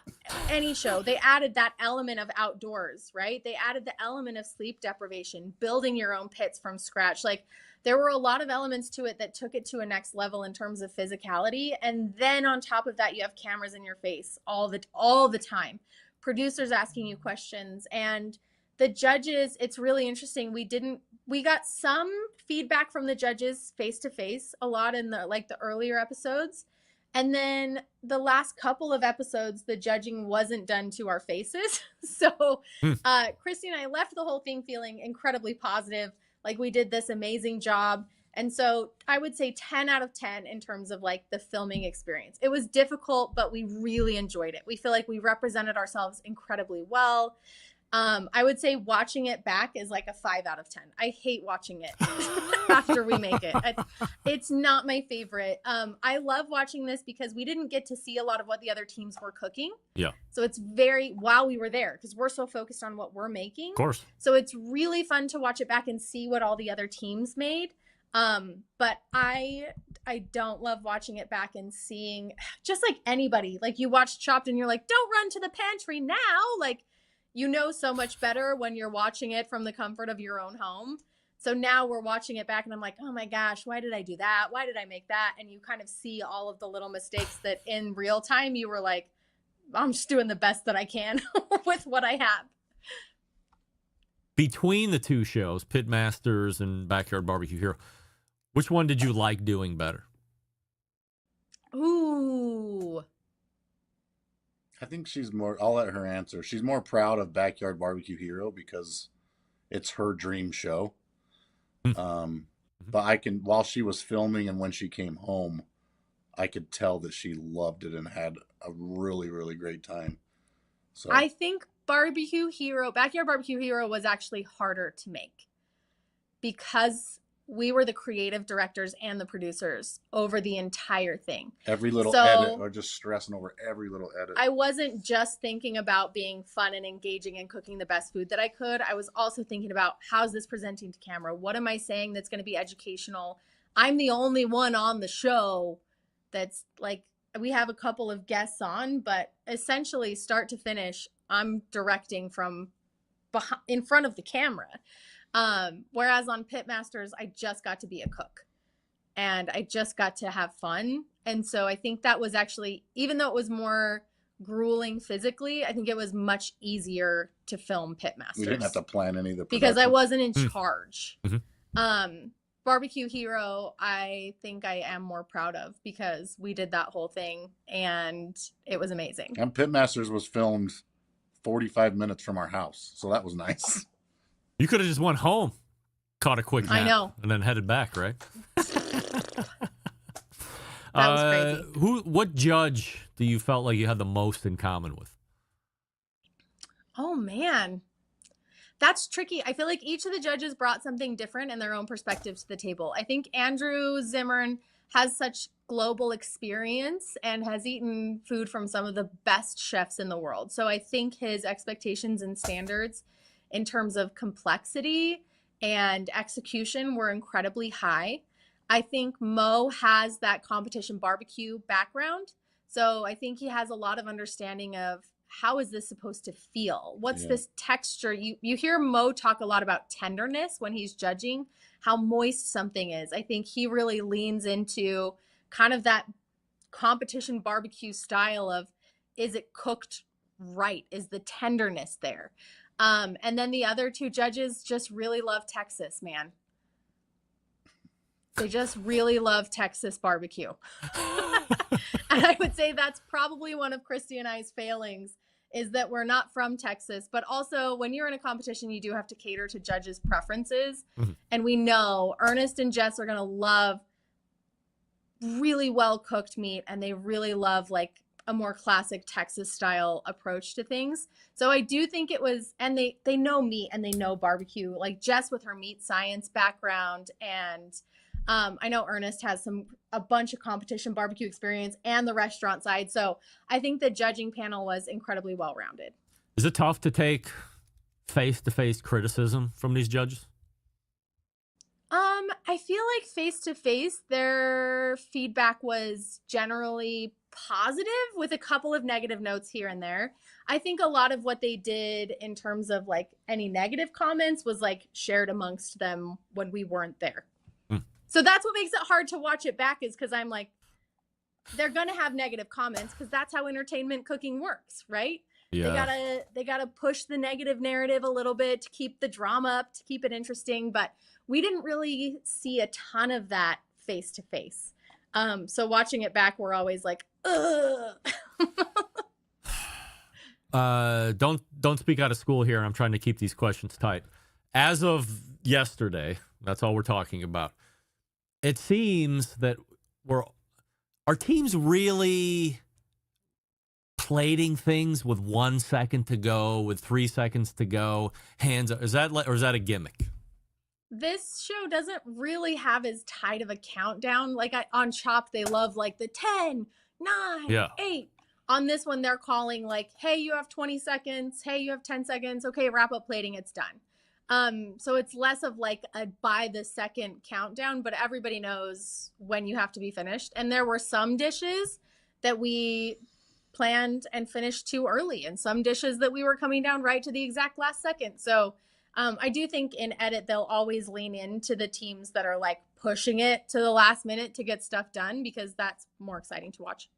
Any show, they added that element of outdoors, right? They added the element of sleep deprivation, building your own pits from scratch. Like there were a lot of elements to it that took it to a next level in terms of physicality. And then on top of that, you have cameras in your face all the time, producers asking you questions, and the judges. It's really interesting. We got some feedback from the judges face to face a lot in the earlier episodes. And then the last couple of episodes, the judging wasn't done to our faces. So Christy and I left the whole thing feeling incredibly positive. Like we did this amazing job. And so I would say 10 out of 10 in terms of like the filming experience. It was difficult, but we really enjoyed it. We feel like we represented ourselves incredibly well. I would say watching it back is like a 5 out of 10. I hate watching it after we make it. It's not my favorite. I love watching this because we didn't get to see a lot of what the other teams were cooking. Yeah. So it's while we were there, because we're so focused on what we're making. Of course. So it's really fun to watch it back and see what all the other teams made. But I don't love watching it back and seeing, just like anybody, like you watch Chopped and you're like, don't run to the pantry now. Like, you know so much better when you're watching it from the comfort of your own home. So now we're watching it back and I'm like, oh my gosh, why did I do that? Why did I make that? And you kind of see all of the little mistakes that in real time you were like, I'm just doing the best that I can with what I have. Between the two shows, Pitmasters and Backyard Barbecue Hero, which one did you like doing better? Ooh. I think she's more, I'll let her answer. She's more proud of Backyard Barbecue Hero because it's her dream show. But while she was filming and when she came home, I could tell that she loved it and had a really, really great time. So I think Backyard Barbecue Hero was actually harder to make because we were the creative directors and the producers over the entire thing. Every little edit, or just stressing over every little edit. I wasn't just thinking about being fun and engaging and cooking the best food that I could. I was also thinking about, how's this presenting to camera? What am I saying that's going to be educational? I'm the only one on the show that's like, we have a couple of guests on, but essentially start to finish, I'm directing from in front of the camera. Whereas on Pitmasters, I just got to be a cook and I just got to have fun. And so I think that was actually, even though it was more grueling physically, I think it was much easier to film Pitmasters. We didn't have to plan any of the production. Because I wasn't in charge. Barbecue Hero, I think I am more proud of because we did that whole thing and it was amazing. And Pitmasters was filmed 45 minutes from our house. So that was nice. You could have just went home, caught a quick nap, I know, and then headed back, right? That was crazy. What judge do you felt like you had the most in common with? Oh man, that's tricky. I feel like each of the judges brought something different and their own perspective to the table. I think Andrew Zimmern has such global experience and has eaten food from some of the best chefs in the world. So I think his expectations and standards in terms of complexity and execution were incredibly high. I think Mo has that competition barbecue background. So I think he has a lot of understanding of how is this supposed to feel? What's this texture? You hear Mo talk a lot about tenderness when he's judging how moist something is. I think he really leans into kind of that competition barbecue style of, is it cooked right? Is the tenderness there? And then the other two judges just really love Texas, man. They just really love Texas barbecue. And I would say that's probably one of Christy and I's failings, is that we're not from Texas, but also when you're in a competition, you do have to cater to judges' preferences. And we know Ernest and Jess are going to love really well cooked meat, and they really love like a more classic Texas style approach to things. So I do think it was, and they know meat and they know barbecue, like Jess with her meat science background. And I know Ernest has a bunch of competition barbecue experience and the restaurant side. So I think the judging panel was incredibly well-rounded. Is it tough to take face-to-face criticism from these judges? I feel like face-to-face, their feedback was generally positive with a couple of negative notes here and there. I think a lot of what they did in terms of like any negative comments was like shared amongst them when we weren't there. So that's what makes it hard to watch it back, is because I'm like, they're going to have negative comments because that's how entertainment cooking works, right? Yeah. They gotta push the negative narrative a little bit to keep the drama up, to keep it interesting. But we didn't really see a ton of that face to face. So watching it back, we're always like, ugh. Don't speak out of school here. I'm trying to keep these questions tight. As of yesterday, that's all we're talking about. It seems that our teams really plating things with 1 second to go, with 3 seconds to go, hands up. Is that a gimmick? This show doesn't really have as tight of a countdown. Like on Chopped, they love like the 10, 9, 8. On this one, they're calling like, hey, you have 20 seconds. Hey, you have 10 seconds. Okay, wrap up plating. It's done. So it's less of like a by the second countdown, but everybody knows when you have to be finished. And there were some dishes that we planned and finished too early, and some dishes that we were coming down right to the exact last second. So I do think in edit, they'll always lean into the teams that are like pushing it to the last minute to get stuff done, because that's more exciting to watch.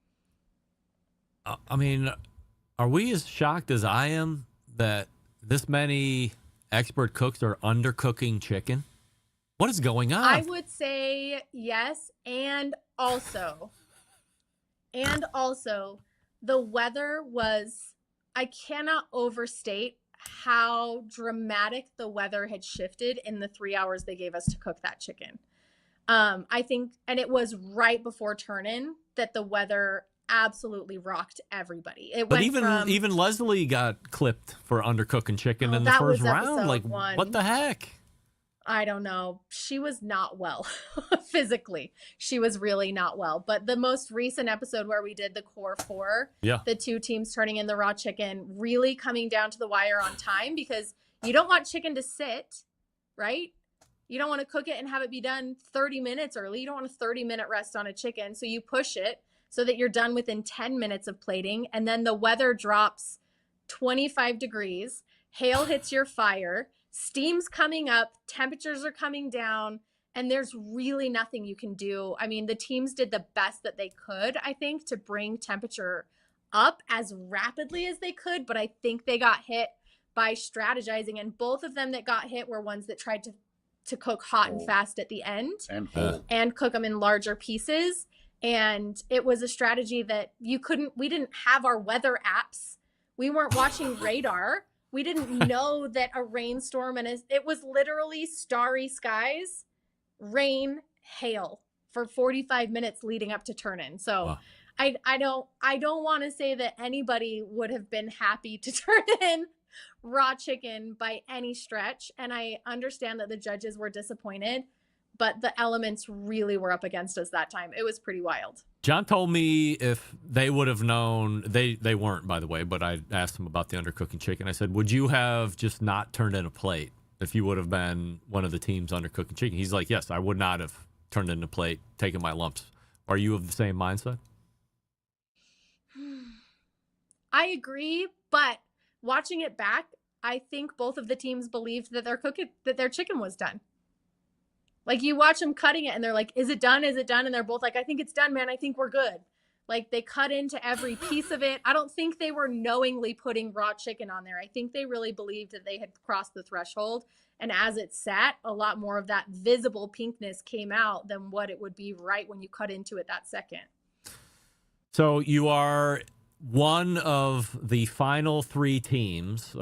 I mean, are we as shocked as I am that this many expert cooks are undercooking chicken? What is going on? I would say yes. And also the weather was, I cannot overstate how dramatic the weather had shifted in the 3 hours they gave us to cook that chicken. I think, and it was right before turn-in that the weather absolutely rocked everybody. But even Leslie got clipped for undercooking chicken in the first round. Like, what the heck? I don't know. She was not well physically. She was really not well. But the most recent episode where we did the core 4, the 2 teams turning in the raw chicken, really coming down to the wire on time, because you don't want chicken to sit, right? You don't want to cook it and have it be done 30 minutes early. You don't want a 30-minute rest on a chicken. So you push it so that you're done within 10 minutes of plating. And then the weather drops 25 degrees. Hail hits your fire. Steam's coming up, temperatures are coming down, and there's really nothing you can do. I mean, the teams did the best that they could, I think, to bring temperature up as rapidly as they could, but I think they got hit by strategizing, and both of them that got hit were ones that tried to cook hot and fast at the end and cook them in larger pieces. And it was a strategy that we didn't have our weather apps. We weren't watching radar. We didn't know that a rainstorm it was literally starry skies, rain, hail for 45 minutes leading up to turn-in. So I don't want to say that anybody would have been happy to turn in raw chicken by any stretch. And I understand that the judges were disappointed, but the elements really were up against us that time. It was pretty wild. John told me if they would have known, they weren't, by the way, but I asked him about the undercooking chicken. I said, would you have just not turned in a plate if you would have been one of the teams undercooking chicken? He's like, yes, I would not have turned in a plate, taken my lumps. Are you of the same mindset? I agree, but watching it back, I think both of the teams believed that their chicken was done. Like, you watch them cutting it and they're like, is it done? Is it done? And they're both like, I think it's done, man. I think we're good. Like, they cut into every piece of it. I don't think they were knowingly putting raw chicken on there. I think they really believed that they had crossed the threshold. And as it sat, a lot more of that visible pinkness came out than what it would be right when you cut into it that second. So you are one of the final 3 teams.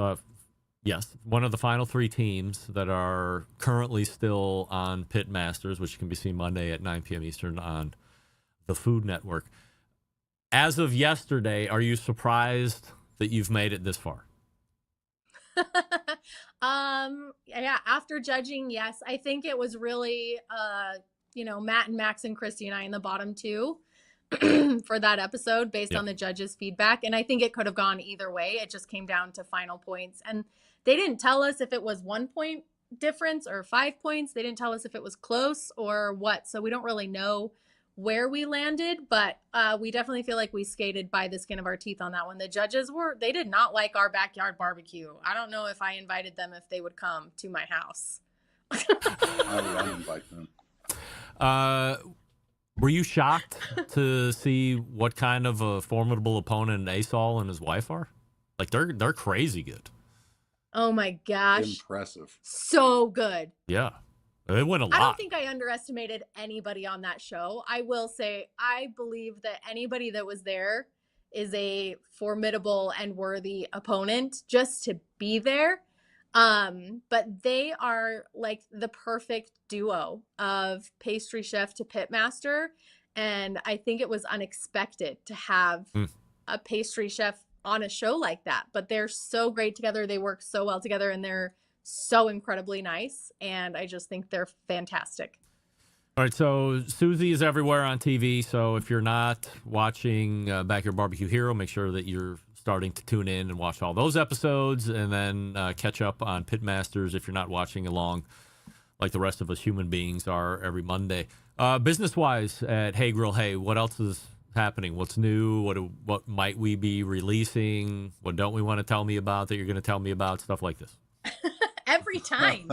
Yes, one of the final 3 teams that are currently still on Pit Masters, which can be seen Monday at 9 p.m. Eastern on the Food Network. As of yesterday, are you surprised that you've made it this far? Yeah, after judging, yes. I think it was really, Matt and Max and Christy and I in the bottom 2 for that episode based on the judges' feedback. And I think it could have gone either way. It just came down to final points. And they didn't tell us if it was 1 point difference or 5 points. They didn't tell us if it was close or what. So we don't really know where we landed, but we definitely feel like we skated by the skin of our teeth on that one. The judges they did not like our backyard barbecue. I don't know if I invited them if they would come to my house. I would invite them. Were you shocked to see what kind of a formidable opponent Alisal and his wife are? Like, they're crazy good. Oh my gosh. Impressive. So good. Yeah. They win a lot. I don't think I underestimated anybody on that show. I will say I believe that anybody that was there is a formidable and worthy opponent just to be there. But they are like the perfect duo of pastry chef to pitmaster. And I think it was unexpected to have a pastry chef on a show like that, but they're so great together. They work so well together, and they're so incredibly nice. And I just think they're fantastic. All right, so Susie is everywhere on TV. So if you're not watching Backyard Barbecue Hero, make sure that you're starting to tune in and watch all those episodes, and then catch up on Pitmasters if you're not watching along like the rest of us human beings are every Monday. Business-wise at Hey Grill Hey, what else is happening? What's new? What might we be releasing? What don't we want to tell me about that you're going to tell me about? Stuff like this. Every time.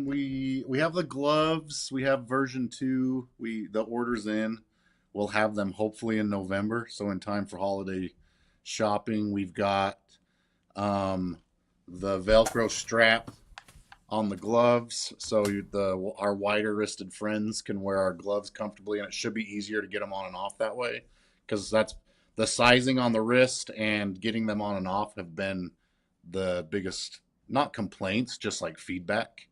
We have the gloves. We have version 2. The order's in. We'll have them hopefully in November, so in time for holiday shopping. We've got the Velcro strap on the gloves, so our wider wristed friends can wear our gloves comfortably, and it should be easier to get them on and off that way, because that's the sizing on the wrist and getting them on and off have been the biggest, not complaints, just like feedback.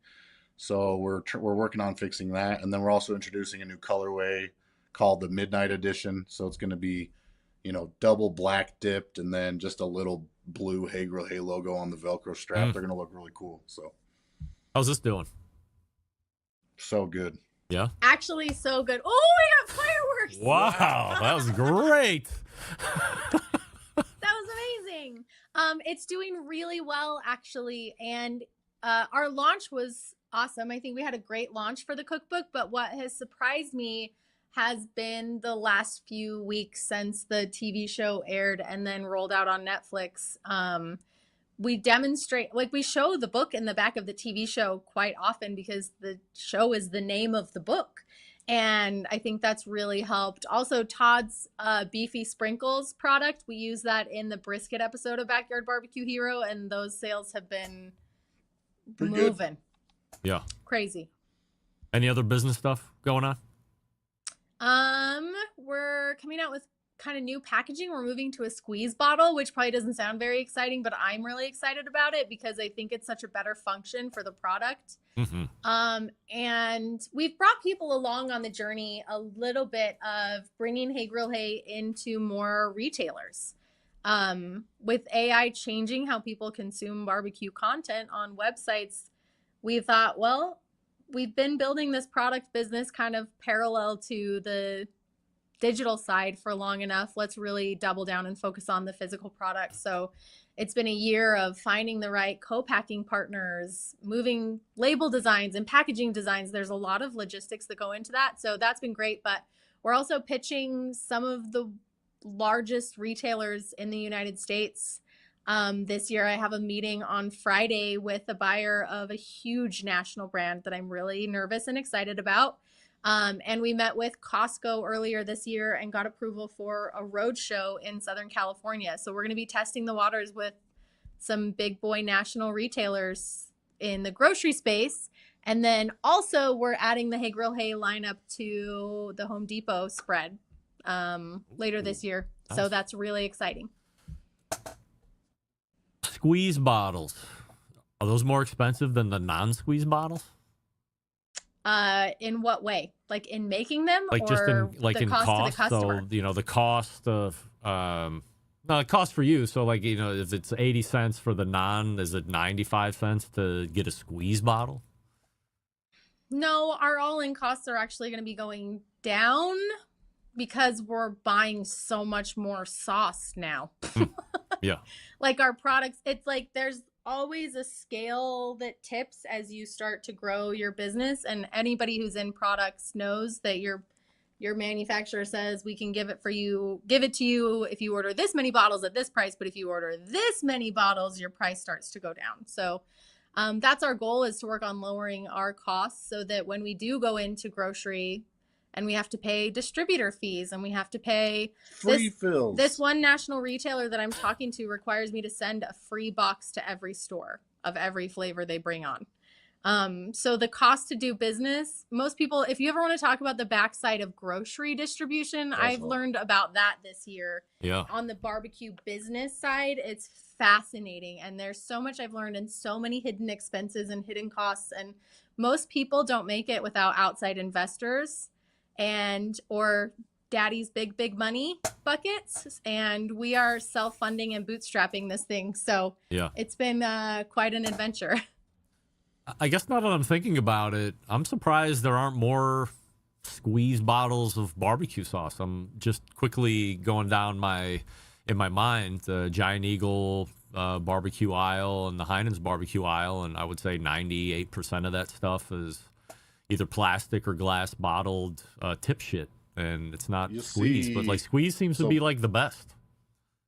So we're working on fixing that, and then we're also introducing a new colorway called the Midnight Edition. So it's going to be, double black dipped, and then just a little blue Hey Grill Hey logo on the Velcro strap. They're going to look really cool. So how's this doing? So good. Yeah. Actually, so good. Oh, we got fireworks. Wow, that was great. That was amazing. It's doing really well, actually, and our launch was awesome. I think we had a great launch for the cookbook, but what has surprised me has been the last few weeks since the TV show aired and then rolled out on Netflix. We demonstrate, we show the book in the back of the TV show quite often because the show is the name of the book. And I think that's really helped. Also, Todd's Beefy Sprinkles product, we use that in the brisket episode of Backyard Barbecue Hero, and those sales have been moving. Yeah. Crazy. Any other business stuff going on? We're coming out with kind of new packaging. We're moving to a squeeze bottle, which probably doesn't sound very exciting, but I'm really excited about it because I think it's such a better function for the product. Mm-hmm. And we've brought people along on the journey a little bit of bringing Hey Grill Hey into more retailers. With AI changing how people consume barbecue content on websites, we thought, well, we've been building this product business kind of parallel to the digital side for long enough. Let's really double down and focus on the physical product. So it's been a year of finding the right co-packing partners, moving label designs and packaging designs. There's a lot of logistics that go into that. So that's been great. But we're also pitching some of the largest retailers in the United States. This year, I have a meeting on Friday with a buyer of a huge national brand that I'm really nervous and excited about. And we met with Costco earlier this year and got approval for a road show in Southern California. So we're going to be testing the waters with some big boy national retailers in the grocery space. And then also we're adding the Hey Grill Hey lineup to the Home Depot spread later this year. So that's really exciting. Squeeze bottles. Are those more expensive than the non-squeeze bottles? In what way? Like in making them, like or just in the in cost cost. to the customer? So the cost of the cost for you. So if it's 80 cents for the non, is it 95 cents to get a squeeze bottle? No, our all-in costs are actually going to be going down because we're buying so much more sauce now. Yeah. Like our products, it's like there's always a scale that tips as you start to grow your business, and anybody who's in products knows that your manufacturer says we can give it to you if you order this many bottles at this price, but if you order this many bottles, your price starts to go down. So that's our goal, is to work on lowering our costs so that when we do go into grocery and we have to pay distributor fees and we have to pay free fills. This one national retailer that I'm talking to requires me to send a free box to every store of every flavor they bring on. So the cost to do business, most people, if you ever want to talk about the backside of grocery distribution, I've learned about that this year. Yeah. On the barbecue business side, it's fascinating. And there's so much I've learned and so many hidden expenses and hidden costs. And most people don't make it without outside investors or daddy's big money buckets, and we are self-funding and bootstrapping this thing. So yeah, it's been quite an adventure. I guess now that I'm thinking about it, I'm surprised there aren't more squeeze bottles of barbecue sauce. I'm just quickly going down in my mind, the Giant Eagle barbecue aisle and the Heinen's barbecue aisle, and I would say 98% of that stuff is either plastic or glass bottled tip shit, and it's not squeeze, but like squeeze seems to be like the best.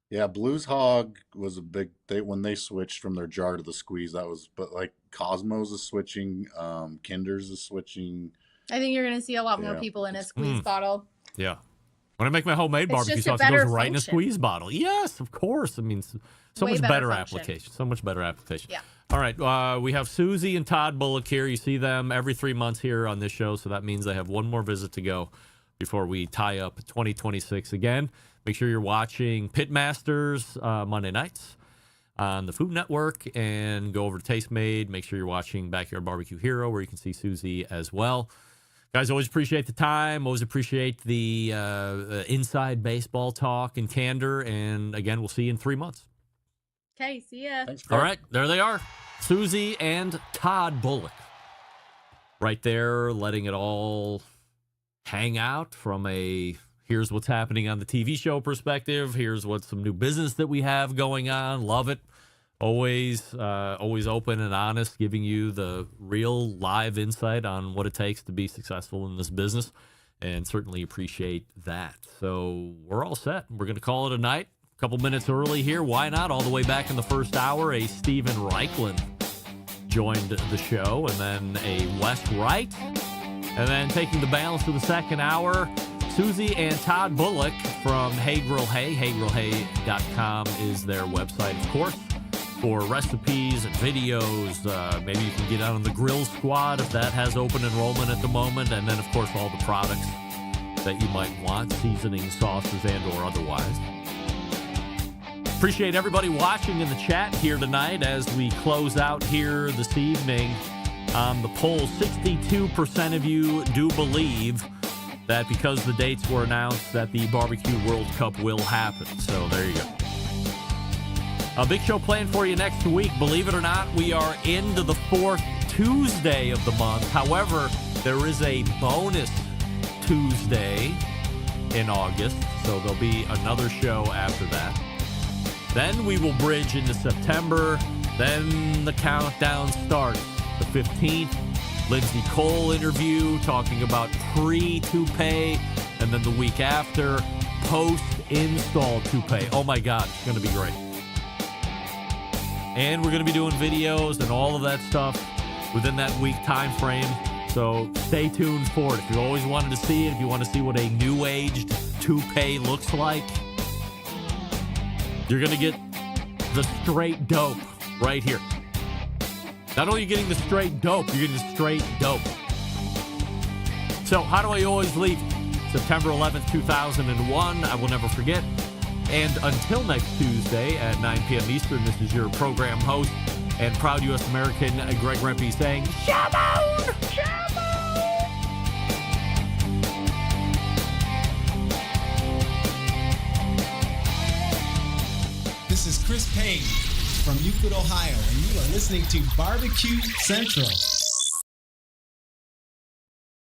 Yeah, Blues Hog was a big when they switched from their jar to the squeeze. That was, but like Cosmos is switching, Kinder's is switching. I think you're going to see a lot more people in a squeeze bottle. Yeah. When I make my homemade barbecue sauce, it goes right in a squeeze bottle. Yes, of course. I mean, so much better application. So much better application. Yeah. All right. We have Susie and Todd Bulock here. You see them every 3 months here on this show, so that means they have one more visit to go before we tie up 2026 again. Make sure you're watching Pitmasters Monday nights on the Food Network, and go over to Tastemade. Make sure you're watching Backyard Barbecue Hero, where you can see Susie as well. Guys, always appreciate the time. Always appreciate the inside baseball talk and candor. And again, we'll see you in 3 months. Okay, see ya. Thanks, all right, there they are. Susie and Todd Bulock. Right there, letting it all hang out from a here's what's happening on the TV show perspective. Here's what's some new business that we have going on. Love it. Always open and honest, giving you the real live insight on what it takes to be successful in this business, and certainly appreciate that. So we're all set. We're going to call it a night. A couple minutes early here. Why not? All the way back in the first hour, a Stephen Raichlen joined the show, and then a Wes Wright. And then taking the balance of the second hour, Susie and Todd Bulock from Hey Grill Hey. HeyGrillHey.com is their website, of course, for recipes and videos. Maybe you can get out on the Grill Squad if that has open enrollment at the moment. And then, of course, all the products that you might want, seasoning, sauces, and or otherwise. Appreciate everybody watching in the chat here tonight as we close out here this evening. On the poll, 62% of you do believe that because the dates were announced that the BBQ World Cup will happen. So there you go. A big show planned for you next week. Believe it or not, we are into the 4th Tuesday of the month. However, there is a bonus Tuesday in August, so there'll be another show after that. Then we will bridge into September. Then the countdown starts. The 15th, Lindsay Cole interview talking about pre-toupee, and then the week after, post-install toupee. Oh my God, it's going to be great. And we're going to be doing videos and all of that stuff within that week time frame. So stay tuned for it. If you always wanted to see it, if you want to see what a new-aged toupee looks like, you're going to get the straight dope right here. Not only are you getting the straight dope, you're getting the straight dope. So how do I always leave? September 11th, 2001. I will never forget. And until next Tuesday at 9 p.m. Eastern, this is your program host and proud U.S. American, Greg Rempe, saying, Shaboon! Shaboon! This is Chris Payne from Euclid, Ohio, and you are listening to BBQ Central.